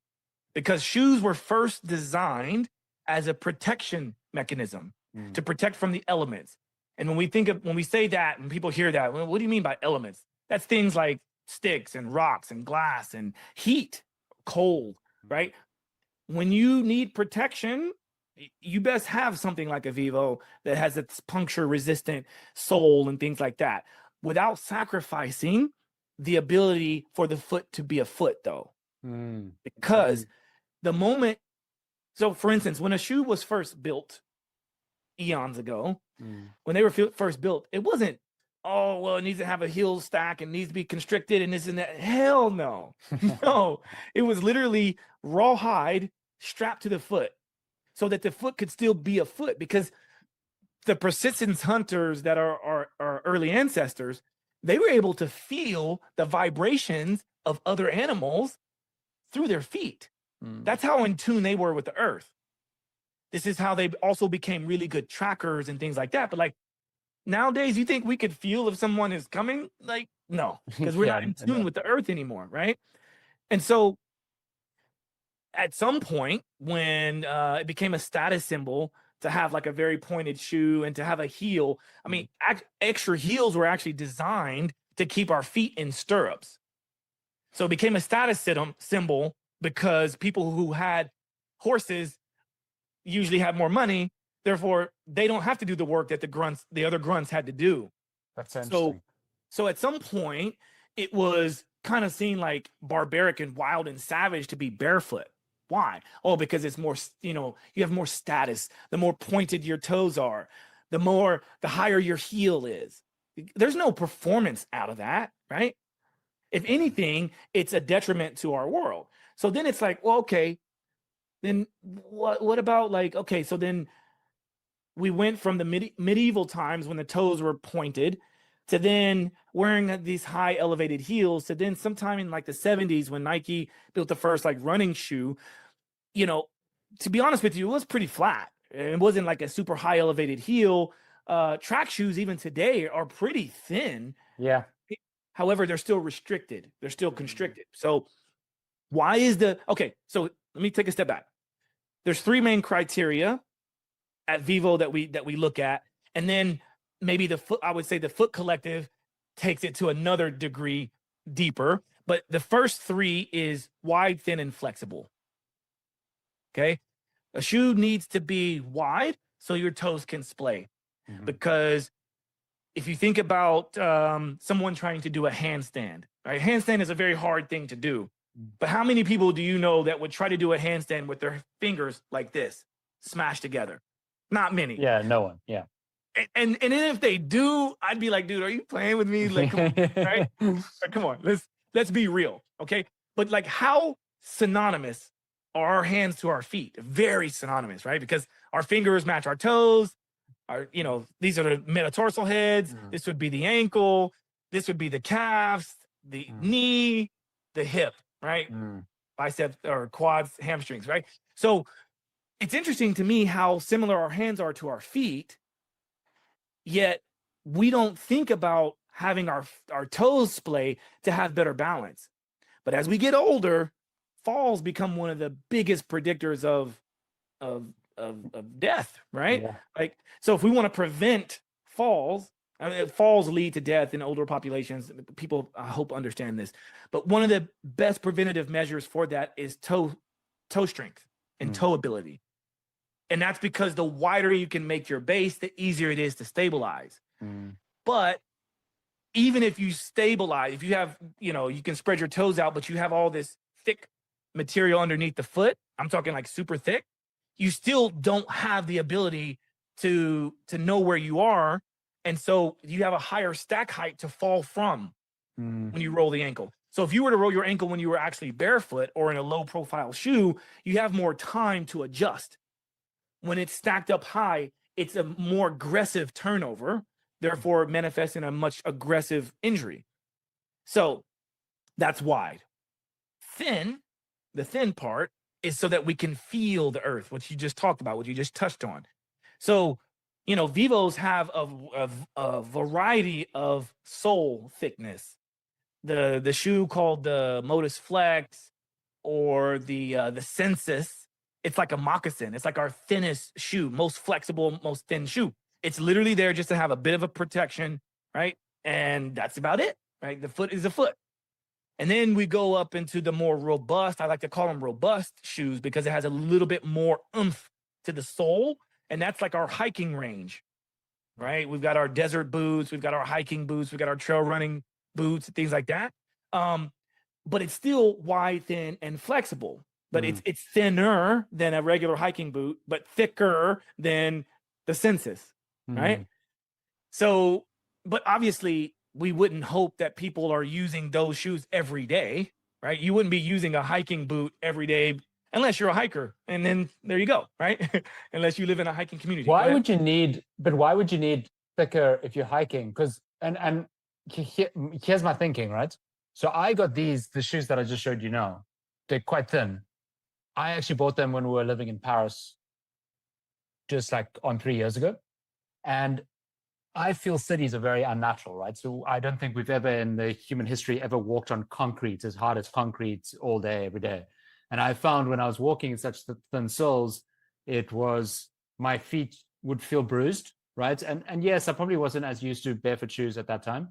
Because shoes were first designed as a protection mechanism to protect from the elements. And when we say that, and people hear that, well, what do you mean by elements? That's things like sticks and rocks and glass and heat, cold, right? When you need protection, you best have something like a Vivo that has its puncture resistant sole and things like that, without sacrificing the ability for the foot to be a foot, though. Because the moment, so for instance, when a shoe was first built eons ago, when they were first built, it wasn't, oh, well, it needs to have a heel stack and needs to be constricted and this and that. Hell no. No, it was literally raw hide strapped to the foot so that the foot could still be a foot, because the persistence hunters that are our early ancestors, they were able to feel the vibrations of other animals through their feet. That's how in tune they were with the earth. This is how they also became really good trackers and things like that. But like nowadays, you think we could feel if someone is coming? Like, no, because we're not in tune with the earth anymore, right? And so at some point when it became a status symbol to have like a very pointed shoe and to have a heel, I mean, extra heels were actually designed to keep our feet in stirrups. So it became a status symbol because people who had horses usually have more money. Therefore, they don't have to do the work that the other grunts had to do. That's interesting. So at some point, it was kind of seen like barbaric and wild and savage to be barefoot. Why? Oh, because it's more, you have more status. The more pointed your toes are, the higher your heel is. There's no performance out of that, right? If anything, it's a detriment to our world. So then it's like, well, okay, then what about like, okay, so then we went from the medieval times when the toes were pointed to then wearing these high elevated heels to then sometime in like the 70s when Nike built the first like running shoe. To be honest with you, it was pretty flat. It wasn't like a super high elevated heel. Track shoes even today are pretty thin. Yeah. However, they're still restricted. They're still constricted. So why is so let me take a step back. There's three main criteria at Vivo that we look at. And then maybe I would say the Foot Collective takes it to another degree deeper. But the first three is wide, thin, and flexible. Okay. A shoe needs to be wide so your toes can splay. Because if you think about someone trying to do a handstand, right? Handstand is a very hard thing to do. But how many people do you know that would try to do a handstand with their fingers like this, smashed together? Not many. Yeah, no one. Yeah. And then if they do, I'd be like, dude, are you playing with me? Like, come on, right? Come on, let's be real, okay? But like, how synonymous are our hands to our feet? Very synonymous, right? Because our fingers match our toes. These are the metatarsal heads. This would be the ankle. This would be the calves, the knee, the hip, right? Biceps or quads, hamstrings, right? So it's interesting to me how similar our hands are to our feet, yet we don't think about having our toes splay to have better balance. But as we get older, falls become one of the biggest predictors of death, right? Yeah. Like, so if we want to prevent falls, falls lead to death in older populations. People, I hope, understand this. But one of the best preventative measures for that is toe strength and toe ability. And that's because the wider you can make your base, the easier it is to stabilize. But even if you stabilize, if you have, you can spread your toes out, but you have all this thick material underneath the foot, I'm talking like super thick, you still don't have the ability to know where you are. And so you have a higher stack height to fall from when you roll the ankle. So if you were to roll your ankle when you were actually barefoot or in a low profile shoe, you have more time to adjust. When it's stacked up high, it's a more aggressive turnover, therefore manifesting a much aggressive injury. So that's wide. Thin, the thin part is so that we can feel the earth, what you just talked about, what you just touched on. So, you know, vivos have a variety of sole thickness. The shoe called the Modus Flex or the Sensus, it's like a moccasin. It's like our thinnest shoe, most flexible, most thin shoe. It's literally there just to have a bit of a protection, right? And that's about it, right? The foot is a foot. And then we go up into the more robust, I like to call them robust shoes because it has a little bit more oomph to the sole. And that's like our hiking range, right? We've got our desert boots, we've got our hiking boots, we've got our trail running boots, things like that. But it's still wide, thin, and flexible. But it's thinner than a regular hiking boot, but thicker than the Sensus, right? So, but obviously, we wouldn't hope that people are using those shoes every day, right? You wouldn't be using a hiking boot every day unless you're a hiker. And then there you go, right? Unless you live in a hiking community. Why would you need thicker if you're hiking? Because, and here's my thinking, right? So I got the shoes that I just showed you now. They're quite thin. I actually bought them when we were living in Paris, just like on 3 years ago. And I feel cities are very unnatural, right? So I don't think we've ever in the human history ever walked on concrete as hard as concrete all day, every day. And I found when I was walking in such thin soles, my feet would feel bruised, right? And yes, I probably wasn't as used to barefoot shoes at that time.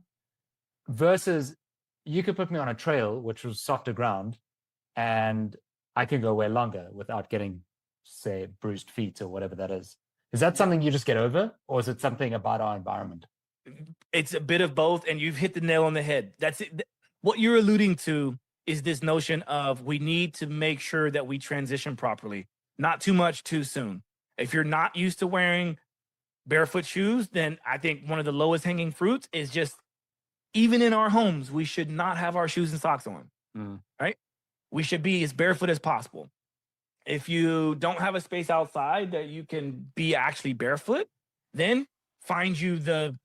Versus you could put me on a trail, which was softer ground, and I can go way longer without getting, say, bruised feet or whatever that is. Is that something you just get over, or is it something about our environment? It's a bit of both, and you've hit the nail on the head. That's it. What you're alluding to is this notion of we need to make sure that we transition properly, not too much too soon. If you're not used to wearing barefoot shoes, then I think one of the lowest hanging fruits is just, even in our homes, we should not have our shoes and socks on, right? We should be as barefoot as possible. If you don't have a space outside that you can be actually barefoot, then find you the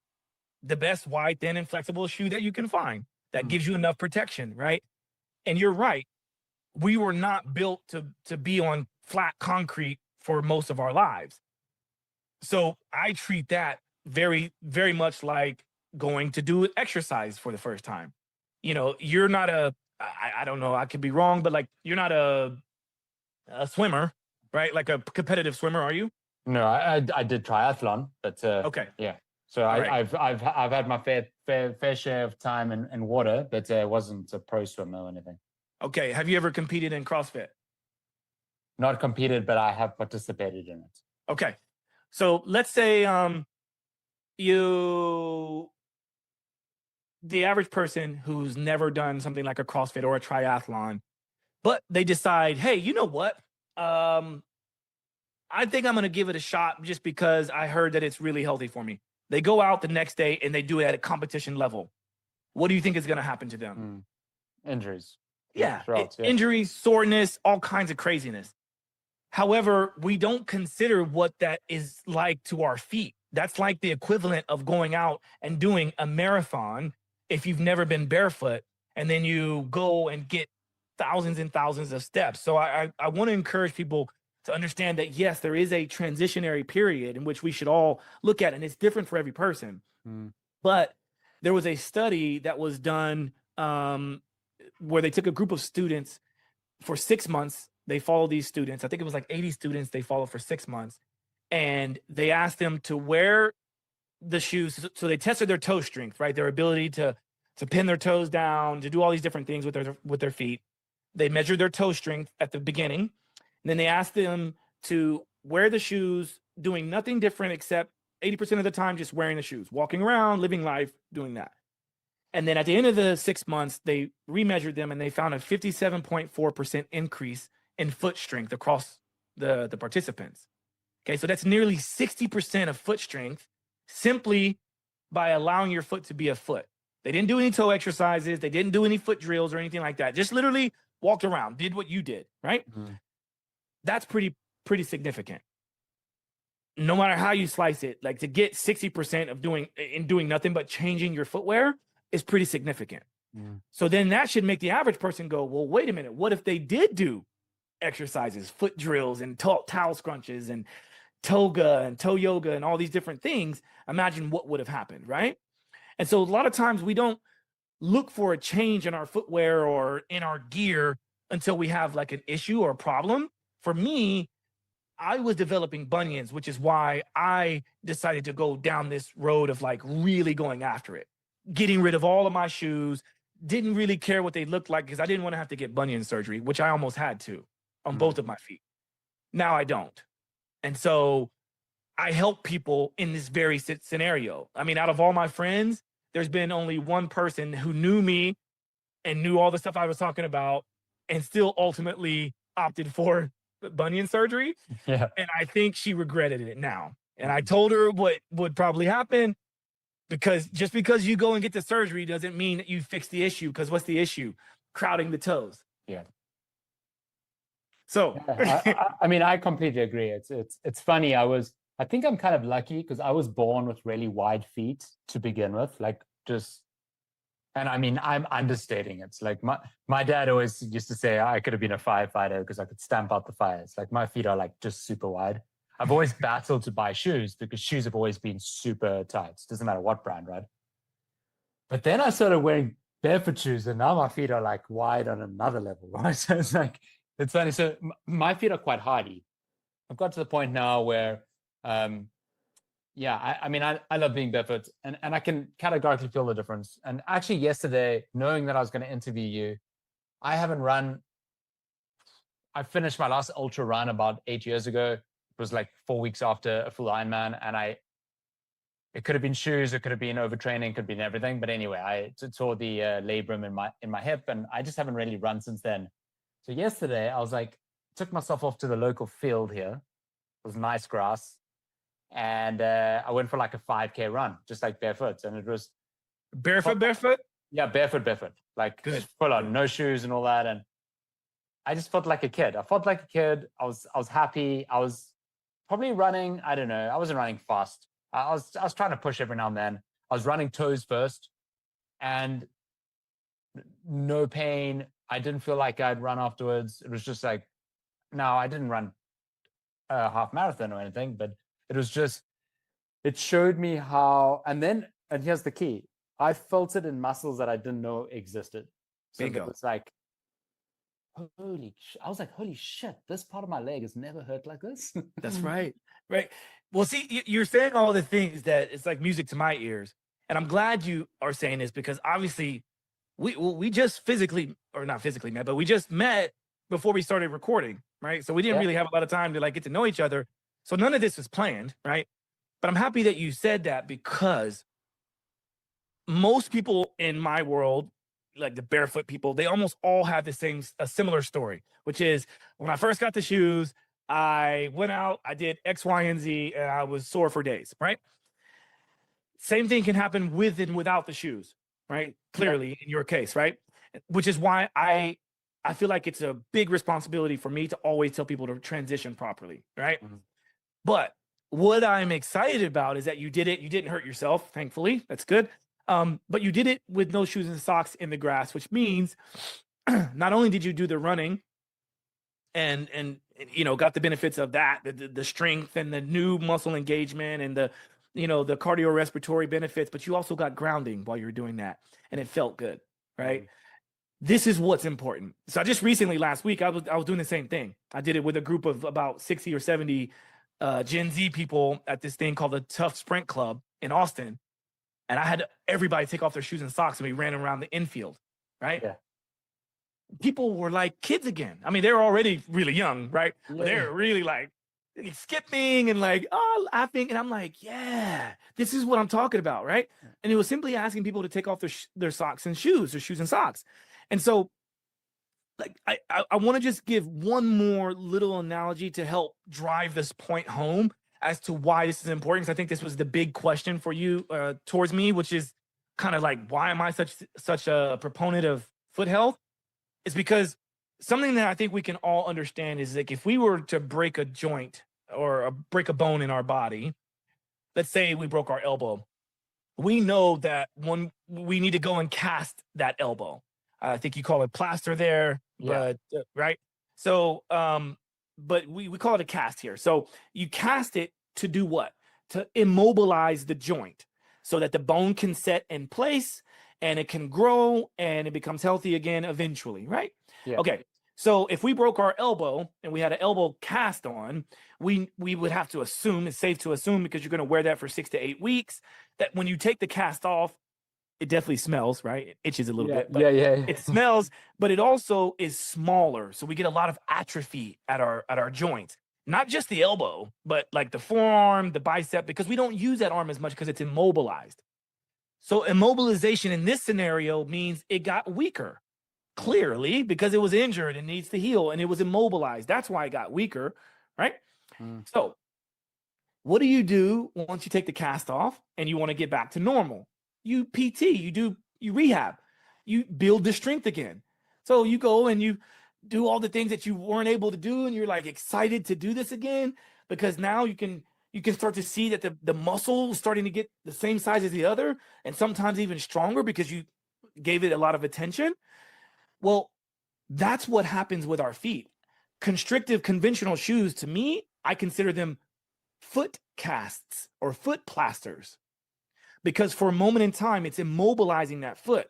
best wide, thin, and flexible shoe that you can find that gives you enough protection, right? And you're right. We were not built to be on flat concrete for most of our lives. So I treat that very, very much like going to do exercise for the first time. You know, you're not I don't know, I could be wrong, but like you're not a swimmer, right? Like a competitive swimmer, are you? No, I did triathlon, but okay, yeah. So I've had my fair share of time in water, but I wasn't a pro swimmer or anything. Okay, have you ever competed in CrossFit? Not competed, but I have participated in it. Okay, so let's say the average person who's never done something like a CrossFit or a triathlon, but they decide, hey, you know what? I think I'm going to give it a shot just because I heard that it's really healthy for me. They go out the next day and they do it at a competition level. What do you think is going to happen to them? Injuries. Yeah, injuries, soreness, all kinds of craziness. However, we don't consider what that is like to our feet. That's like the equivalent of going out and doing a marathon if you've never been barefoot, and then you go and get thousands and thousands of steps. So I want to encourage people to understand that, yes, there is a transitionary period in which we should all look at, and it's different for every person. But there was a study that was done where they took a group of students for 6 months. They followed these students. I think it was like 80 students they followed for 6 months. And they asked them to wear the shoes. So they tested their toe strength, right? Their ability to pin their toes down, to do all these different things with their feet. They measured their toe strength at the beginning. And then they asked them to wear the shoes, doing nothing different except 80% of the time just wearing the shoes, walking around, living life, doing that. And then at the end of the 6 months, they remeasured them and they found a 57.4% increase in foot strength across the participants. Okay, so that's nearly 60% of foot strength simply by allowing your foot to be a foot. They didn't do any toe exercises. They didn't do any foot drills or anything like that. Just literally walked around, did what you did, right? That's pretty significant. No matter how you slice it, like to get 60% of doing nothing but changing your footwear is pretty significant. So then that should make the average person go, well, wait a minute. What if they did do exercises, foot drills and towel scrunches and toga and toe yoga and all these different things? Imagine what would have happened, right? And so a lot of times we don't look for a change in our footwear or in our gear until we have like an issue or a problem. For me, I was developing bunions, which is why I decided to go down this road of like really going after it, getting rid of all of my shoes, didn't really care what they looked like because I didn't want to have to get bunion surgery, which I almost had to on both of my feet. Now I don't. And so I help people in this very scenario. I mean, out of all my friends, there's been only one person who knew me and knew all the stuff I was talking about and still ultimately opted for bunion surgery. Yeah. And I think she regretted it now. And I told her what would probably happen, because just because you go and get the surgery doesn't mean that you fix the issue. Because what's the issue? Crowding the toes. Yeah. So I mean, I completely agree. It's funny. I think I'm kind of lucky because I was born with really wide feet to begin with, like just, and I mean, I'm understating it. It's like my dad always used to say I could have been a firefighter because I could stamp out the fires. Like my feet are like just super wide. I've always battled to buy shoes because shoes have always been super tight. Doesn't matter what brand, right? But then I started wearing barefoot shoes and now my feet are like wide on another level, right? So it's like, it's funny. So my feet are quite hardy. I've got to the point now where, yeah, I mean, I love being barefoot and I can categorically feel the difference. And actually yesterday, knowing that I was going to interview you, I haven't run. I finished my last ultra run about 8 years ago. It was like 4 weeks after a full Ironman. And it could have been shoes, it could have been overtraining, could have been everything. But anyway, I tore the labrum in my hip and I just haven't really run since then. So yesterday I was like, took myself off to the local field here. It was nice grass. And I went for like a 5K run, just like barefoot. And it was barefoot? Yeah, barefoot. Like good, full on, no shoes and all that. And I just felt like a kid. I felt like a kid. I was happy. I was probably running. I don't know. I wasn't running fast. I was trying to push every now and then. I was running toes first and no pain. I didn't feel like I'd run afterwards. It was just like, no, I didn't run a half marathon or anything, but it was just, it showed me how, and here's the key. I felt it in muscles that I didn't know existed. So it was like, I was like, holy shit, this part of my leg has never hurt like this. That's right. Right. Well, see, you're saying all the things that it's like music to my ears. And I'm glad you are saying this because obviously we just physically, or not physically met, but we just met before we started recording, right? So we didn't really have a lot of time to like get to know each other. So none of this was planned, right? But I'm happy that you said that because most people in my world, like the barefoot people, they almost all have a similar story, which is when I first got the shoes, I went out, I did X, Y, and Z, and I was sore for days, right? Same thing can happen with and without the shoes, right? Clearly in your case, right? Which is why I feel like it's a big responsibility for me to always tell people to transition properly, right? Mm-hmm. But what I'm excited about is that you did it. You didn't hurt yourself, thankfully. That's good. But you did it with no shoes and socks in the grass, which means not only did you do the running and you know, got the benefits of that, the strength and the new muscle engagement and the, you know, the cardiorespiratory benefits, but you also got grounding while you're doing that. And it felt good, right? Mm-hmm. This is what's important. So I just recently, last week, I was doing the same thing. I did it with a group of about 60 or 70 Gen Z people at this thing called the Tough Sprint Club in Austin. And I had everybody take off their shoes and socks and we ran around the infield, right? Yeah. People were like kids again. I mean, they're already really young, right? Yeah. But they're really like skipping and like, oh, laughing. And I'm like, yeah, this is what I'm talking about, right? And it was simply asking people to take off their socks and shoes, their shoes and socks. And so, like, I want to just give one more little analogy to help drive this point home as to why this is important. Because I think this was the big question for you towards me, which is kind of like, why am I such a proponent of foot health? It's because something that I think we can all understand is like, if we were to break a joint or break a bone in our body, let's say we broke our elbow, we know that we need to go and cast that elbow. I think you call it plaster there, but right. So, but we call it a cast here. So you cast it to do what? To immobilize the joint so that the bone can set in place and it can grow and it becomes healthy again eventually, right? Yeah. Okay. So if we broke our elbow and we had an elbow cast on, we would have to assume, it's safe to assume, because you're going to wear that for 6 to 8 weeks, that when you take the cast off, it definitely smells, right? It itches a little bit, but it smells, but it also is smaller. So we get a lot of atrophy at our joints, not just the elbow, but like the forearm, the bicep, because we don't use that arm as much because it's immobilized. So immobilization in this scenario means it got weaker, clearly, because it was injured and needs to heal and it was immobilized. That's why it got weaker, right? So what do you do once you take the cast off and you want to get back to normal? You PT, you rehab, you build the strength again. So you go and you do all the things that you weren't able to do, and you're like excited to do this again because now you can start to see that the muscle is starting to get the same size as the other, and sometimes even stronger because you gave it a lot of attention. Well, that's what happens with our feet. Constrictive conventional shoes, to me, I consider them foot casts or foot plasters, because for a moment in time, it's immobilizing that foot,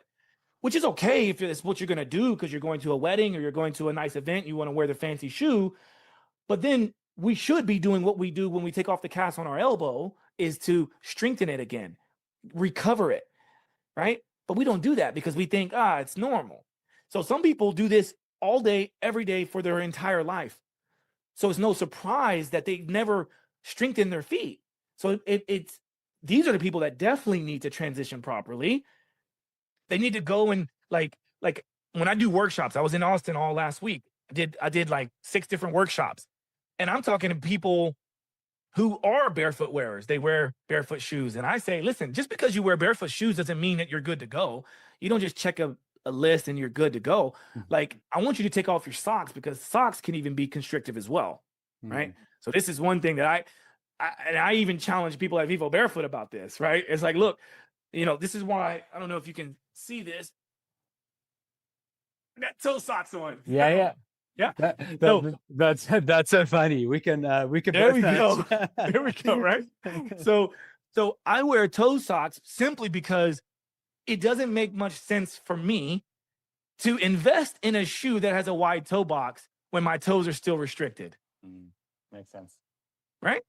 which is okay if it's what you're going to do because you're going to a wedding or you're going to a nice event, you want to wear the fancy shoe. But then we should be doing what we do when we take off the cast on our elbow, is to strengthen it again, recover it, right? But we don't do that because we think, it's normal. So some people do this all day, every day for their entire life. So it's no surprise that they never strengthen their feet. So these are the people that definitely need to transition properly. They need to go and like when I do workshops, I was in Austin all last week. I did like 6 different workshops, and I'm talking to people who are barefoot wearers. They wear barefoot shoes. And I say, listen, just because you wear barefoot shoes doesn't mean that you're good to go. You don't just check a list and you're good to go. Like, I want you to take off your socks, because socks can even be constrictive as well, right? So this is one thing that I even challenge people at Vivo Barefoot about this, right? It's like, look, this is why, I don't know if you can see this. I got toe socks on. Yeah. That's so funny. We can there we go. There we go, right? So I wear toe socks simply because it doesn't make much sense for me to invest in a shoe that has a wide toe box when my toes are still restricted. Makes sense. Right?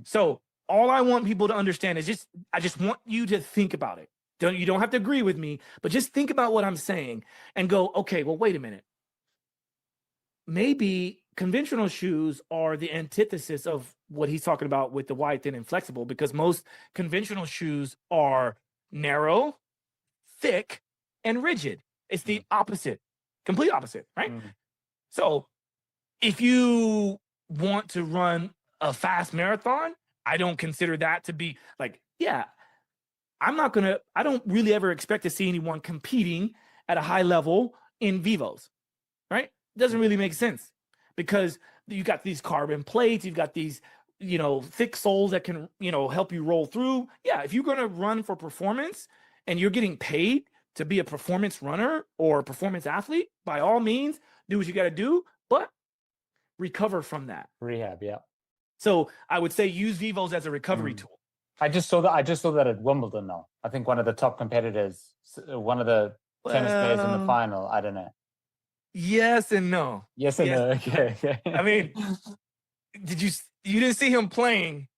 So all I want people to understand is I just want you to think about it. You don't have to agree with me, but just think about what I'm saying and go, okay, well, wait a minute. Maybe conventional shoes are the antithesis of what he's talking about with the wide, thin, and flexible, because most conventional shoes are narrow, thick, and rigid. It's the opposite, complete opposite, right? So if you want to run a fast marathon, I don't consider that to be like, I don't really ever expect to see anyone competing at a high level in vivos, right? Doesn't really make sense, because you got these carbon plates, you've got these, thick soles that can, help you roll through. Yeah, if you're going to run for performance and you're getting paid to be a performance runner or a performance athlete, by all means, do what you got to do, but recover from that. Rehab, yeah. So I would say use vivos as a recovery tool. I just saw that at Wimbledon now. I think one of the top competitors, one of the tennis players in the final. I don't know. Yes and no. Yes and no. Okay. I mean, you didn't see him playing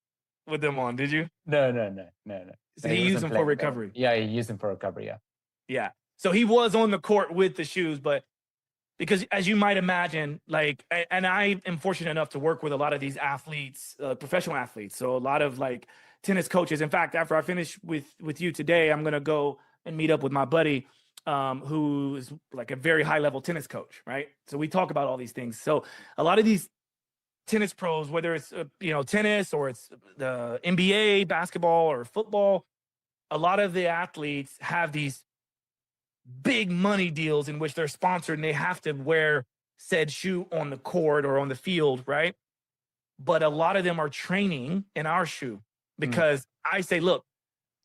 with them on, did you? No. So he used them for recovery. Yeah, he used them for recovery. Yeah. So he was on the court with the shoes, but because as you might imagine, like, and I am fortunate enough to work with a lot of these athletes, professional athletes. So a lot of like tennis coaches. In fact, after I finish with you today, I'm going to go and meet up with my buddy, who is like a very high level tennis coach. Right. So we talk about all these things. So a lot of these tennis pros, whether it's, tennis or it's the NBA, basketball or football, a lot of the athletes have these big money deals in which they're sponsored and they have to wear said shoe on the court or on the field, right? But a lot of them are training in our shoe because I say, look,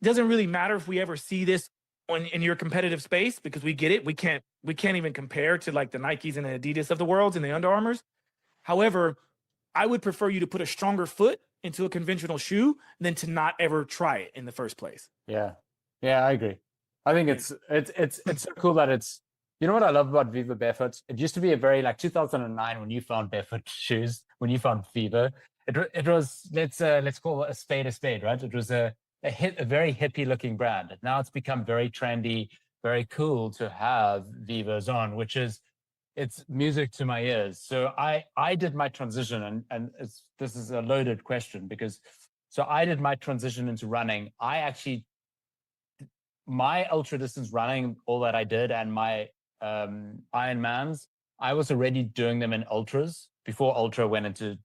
it doesn't really matter if we ever see this in your competitive space, because we get it. We can't even compare to like the Nikes and the Adidas of the world and the Under Armours. However, I would prefer you to put a stronger foot into a conventional shoe than to not ever try it in the first place. Yeah, I agree. I think it's so cool that it's, you know what I love about Vivo Barefoot? It used to be a very, like 2009 when you found Barefoot shoes, when you found Vivo, it was, let's call it a spade, right? It was a very hippie looking brand. Now it's become very trendy, very cool to have Vivos on, which is, it's music to my ears. So I did my transition, and this is a loaded question because, so I did my transition into running. My ultra distance running, all that I did, and my Ironmans, I was already doing them in ultras before ultra went into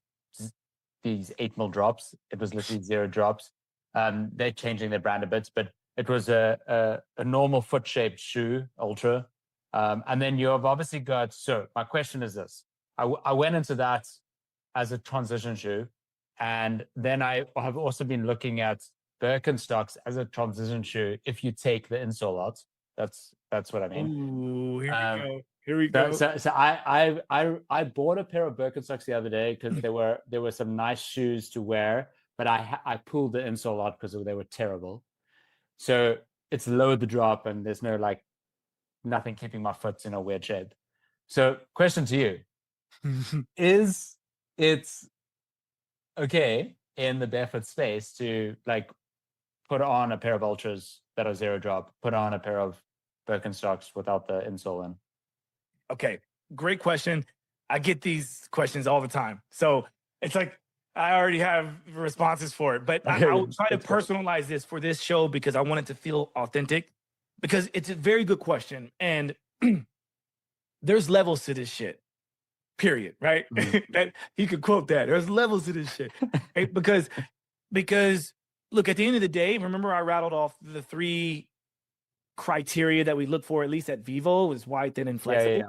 these 8 mil drops. It was literally 0 drops. They're changing their brand a bit, but it was a normal foot shaped shoe, ultra. And then you have obviously got, so my question is this, I went into that as a transition shoe. And then I have also been looking at Birkenstocks as a transition shoe. If you take the insole out, that's what I mean. Ooh, here we go. So I bought a pair of Birkenstocks the other day because there were some nice shoes to wear, but I pulled the insole out because they were terrible. So it's lowered the drop, and there's no like nothing keeping my foot in a weird shape. So question to you, is it okay in the barefoot space to like put on a pair of ultras that are 0 drop, put on a pair of Birkenstocks without the insole in? Okay, great question. I get these questions all the time. So it's like, I already have responses for it, but I will try to personalize this for this show because I want it to feel authentic, because it's a very good question. And there's levels to this shit, period, right? That you could quote that. There's levels to this shit, right? Because look, at the end of the day, remember I rattled off the 3 criteria that we look for, at least at Vivo, was wide, thin, and flexible. Yeah.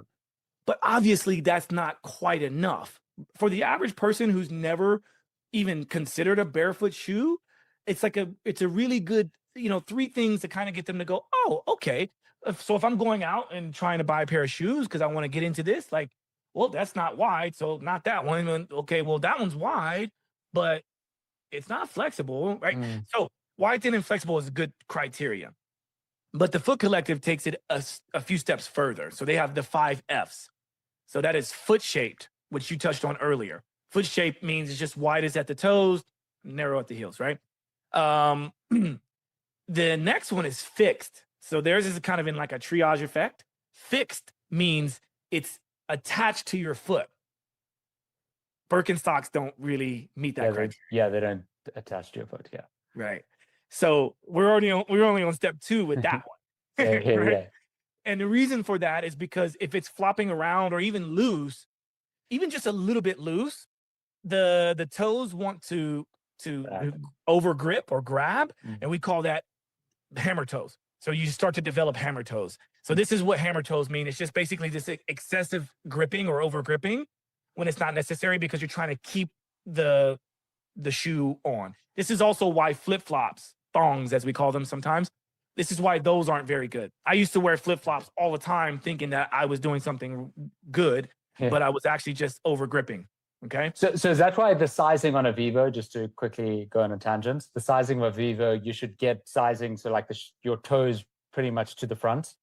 But obviously that's not quite enough. For the average person who's never even considered a barefoot shoe, it's a really good, 3 things to kind of get them to go, oh, okay. So if I'm going out and trying to buy a pair of shoes because I want to get into this, like, well, that's not wide, so not that one. Okay, well, that one's wide, but it's not flexible, right? So wide, thin, and flexible is a good criteria. But the Foot Collective takes it a few steps further. So they have the 5 Fs. So that is foot shaped, which you touched on earlier. Foot shape means it's just widest at the toes, narrow at the heels, right? The next one is fixed. So theirs is kind of in like a triage effect. Fixed means it's attached to your foot. Birkenstocks don't really meet that criteria. They don't attach to your foot. Yeah. Right. So we're only on step 2 with that one. Right? Yeah. And the reason for that is because if it's flopping around or even loose, even just a little bit loose, the toes want to over grip or grab, and we call that hammer toes. So you start to develop hammer toes. So this is what hammer toes mean. It's just basically this excessive gripping or over gripping when it's not necessary, because you're trying to keep the shoe on. This is also why flip-flops, thongs as we call them sometimes, this is why those aren't very good. I used to wear flip-flops all the time thinking that I was doing something good, but I was actually just over gripping. Okay. So is that why the sizing on a Vivo, just to quickly go on a tangent, the sizing of a Vivo, you should get sizing so like your toes pretty much to the front?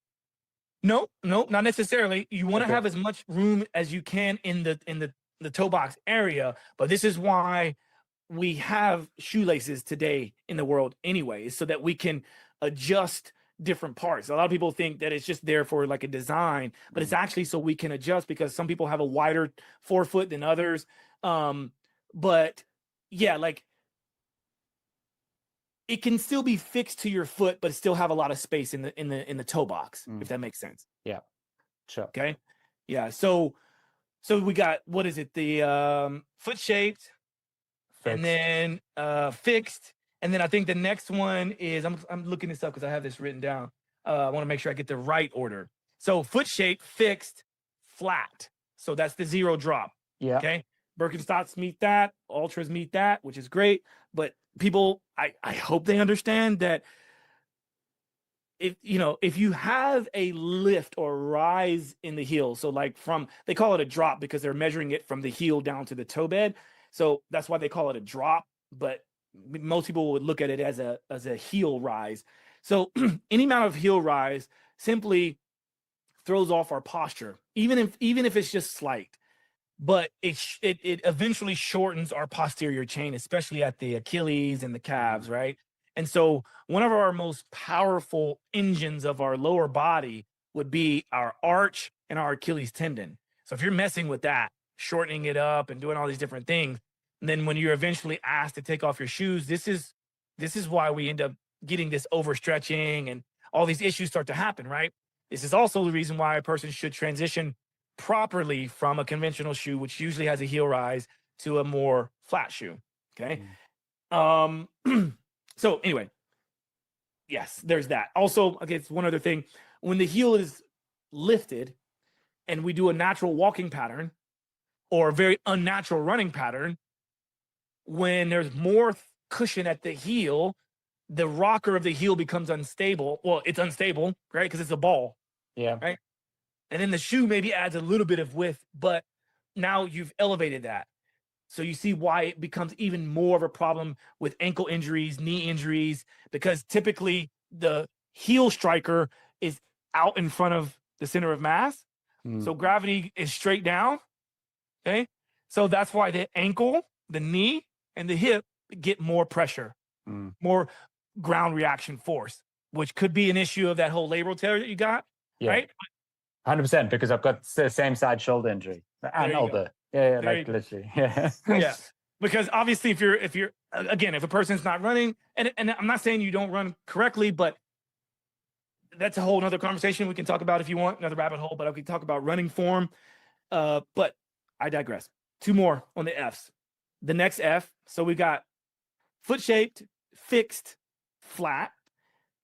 No, not necessarily. You want to have as much room as you can in the toe box area, but this is why we have shoelaces today in the world anyway, so that we can adjust different parts. A lot of people think that it's just there for like a design, but it's actually so we can adjust, because some people have a wider forefoot than others. But yeah, like it can still be fixed to your foot, but still have a lot of space in the toe box, if that makes sense. Yeah, sure. Okay. Yeah. So we got, what is it? The foot shaped, and then fixed. And then I think the next one is, I'm looking this up because I have this written down. I want to make sure I get the right order. So foot shape, fixed, flat. So that's the 0 drop. Yeah. Okay. Birkenstocks meet that. Ultras meet that, which is great. But people, I hope they understand that if you have a lift or rise in the heel, so like they call it a drop because they're measuring it from the heel down to the toe bed. So that's why they call it a drop. But most people would look at it as a heel rise. So any amount of heel rise simply throws off our posture, even if it's just slight. But it eventually shortens our posterior chain, especially at the Achilles and the calves, right? And so one of our most powerful engines of our lower body would be our arch and our Achilles tendon. So if you're messing with that, shortening it up and doing all these different things, and then when you're eventually asked to take off your shoes, this is why we end up getting this overstretching and all these issues start to happen, right? This is also the reason why a person should transition properly from a conventional shoe, which usually has a heel rise, to a more flat shoe. Okay. So anyway, yes, there's that. Also, okay, it's one other thing. When the heel is lifted and we do a natural walking pattern or a very unnatural running pattern, when there's more cushion at the heel, the rocker of the heel becomes unstable. Well, it's unstable, right? Because it's a ball. Yeah. Right. And then the shoe maybe adds a little bit of width, but now you've elevated that. So you see why it becomes even more of a problem with ankle injuries, knee injuries, because typically the heel striker is out in front of the center of mass. So gravity is straight down. Okay. So that's why the ankle, the knee, and the hip get more pressure, more ground reaction force, which could be an issue of that whole labral tear that you got. Yeah. Right. 100%, because I've got the same side shoulder injury and elbow. Yeah, like literally. Yeah. Yeah. Because obviously if you're again, if a person's not running, and I'm not saying you don't run correctly, but that's a whole nother conversation we can talk about if you want, another rabbit hole, but I can talk about running form. But I digress. 2 more on the F's. The next F. So we got foot shaped, fixed, flat,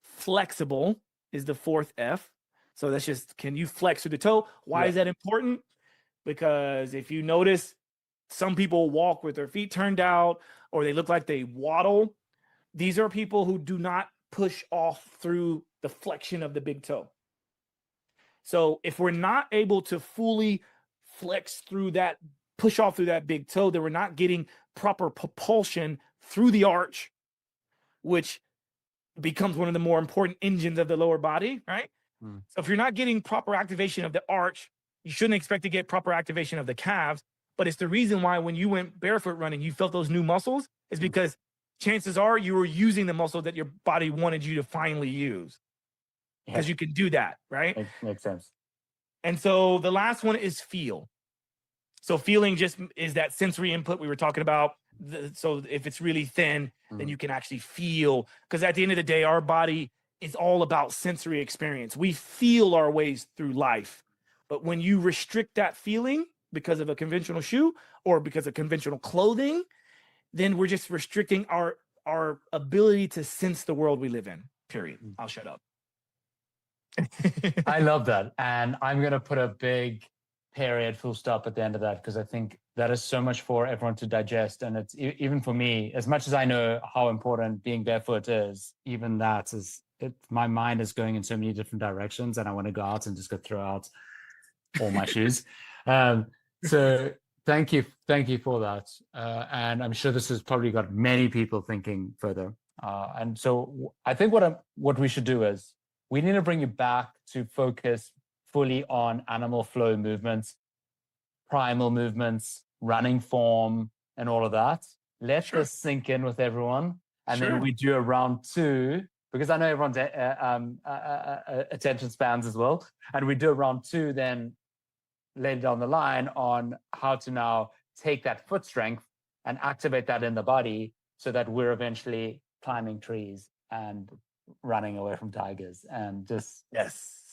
flexible is the 4th F. So that's just, can you flex through the toe? Why is that important? Because if you notice, some people walk with their feet turned out, or they look like they waddle. These are people who do not push off through the flexion of the big toe. So if we're not able to fully flex through that, push off through that big toe, then we're not getting proper propulsion through the arch, which becomes one of the more important engines of the lower body, right? So if you're not getting proper activation of the arch, you shouldn't expect to get proper activation of the calves. But it's the reason why when you went barefoot running, you felt those new muscles, is because chances are you were using the muscle that your body wanted you to finally use, because you can do that, right? Makes sense. And so the last one is feel. So feeling just is that sensory input we were talking about. So if it's really thin, then you can actually feel, because at the end of the day, our body is all about sensory experience. We feel our ways through life. But when you restrict that feeling because of a conventional shoe or because of conventional clothing, then we're just restricting our ability to sense the world we live in, period. I'll shut up. I love that. And I'm going to put a big period, full stop at the end of that, because I think that is so much for everyone to digest. And it's even for me, as much as I know how important being barefoot is, even that is, my mind is going in so many different directions, and I want to go out and just go throw out all my shoes. So thank you for that. And I'm sure this has probably got many people thinking further. And so I think what we should do is we need to bring you back to focus fully on animal flow movements, primal movements, running form, and all of that. Let this sink in with everyone. And then we do a round 2 because I know everyone's attention spans as well. And we do a round 2 then later down the line on how to now take that foot strength and activate that in the body so that we're eventually climbing trees and running away from tigers and just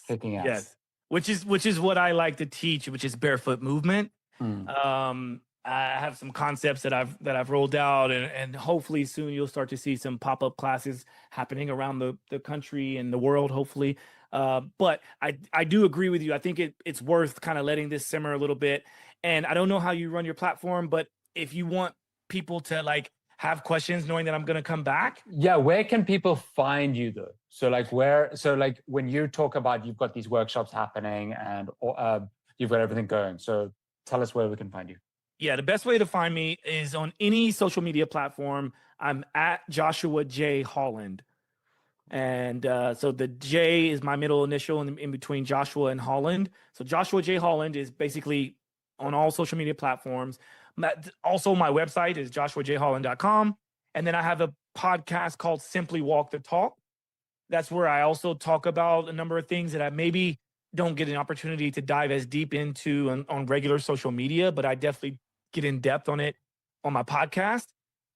kicking ass. Yes. Which is what I like to teach, which is barefoot movement. I have some concepts that I've rolled out, and hopefully soon you'll start to see some pop-up classes happening around the country and the world, hopefully. But I do agree with you. I think it's worth kind of letting this simmer a little bit. And I don't know how you run your platform, but if you want people to like have questions knowing that I'm going to come back. Yeah. Where can people find you though? So like when you talk about, you've got these workshops happening and you've got everything going. So tell us where we can find you. Yeah. The best way to find me is on any social media platform. I'm at Joshua J. Holland. And so the J is my middle initial in between Joshua and Holland. So Joshua J. Holland is basically on all social media platforms. Also, my website is joshuajholland.com. And then I have a podcast called Simply Walk the Talk. That's where I also talk about a number of things that I maybe don't get an opportunity to dive as deep into on regular social media, but I definitely get in depth on it on my podcast.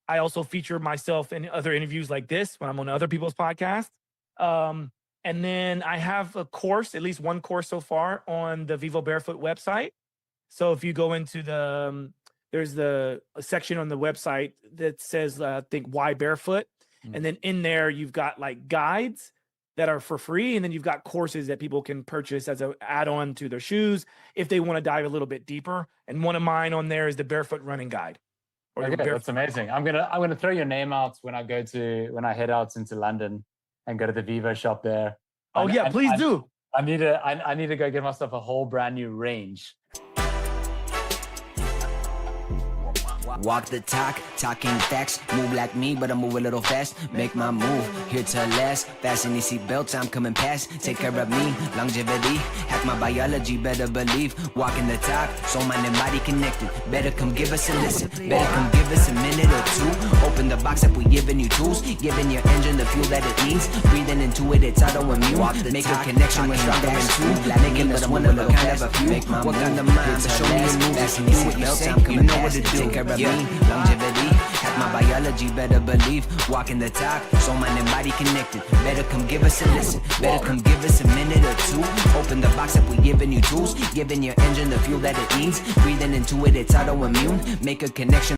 I also feature myself in other interviews like this when I'm on other people's podcasts. And then I have a course, at least one course so far, on the Vivo Barefoot website. So if you go into there's a section on the website that says, I think, why barefoot? And then in there, you've got like guides that are for free. And then you've got courses that people can purchase as an add-on to their shoes if they want to dive a little bit deeper. And one of mine on there is the Barefoot Running Guide. Okay, that's amazing. I'm gonna throw your name out when I head out into London and go to the Vivo shop there. Oh yeah, please do. I need to go get myself a whole brand new range. Walk the talk, talking facts. Move like me, but I move a little fast. Make my move, here to last. Fasten these seatbelts, I'm coming past. Take care of me, longevity. Hack my biology, better believe. Walking the talk, soul, mind, and body connected. Better come give us a listen. Better come give us a minute or two. Open the box up, we giving you tools. Giving your engine the fuel that it needs. Breathing into it, it's autoimmune. Make a connection with stronger than two. Making us one of a kind of a few. Work on the mind, so show me your moves. Fasten these seatbelts, I'm coming past. Take care of me. Longevity, hack my biology, better believe. Walking the talk, soul, mind, and body connected. Better come give us a listen. Better come give us a minute or two. Open the box up, we giving you tools. Giving your engine the fuel that it needs. Breathing into it, it's autoimmune. Make a connection.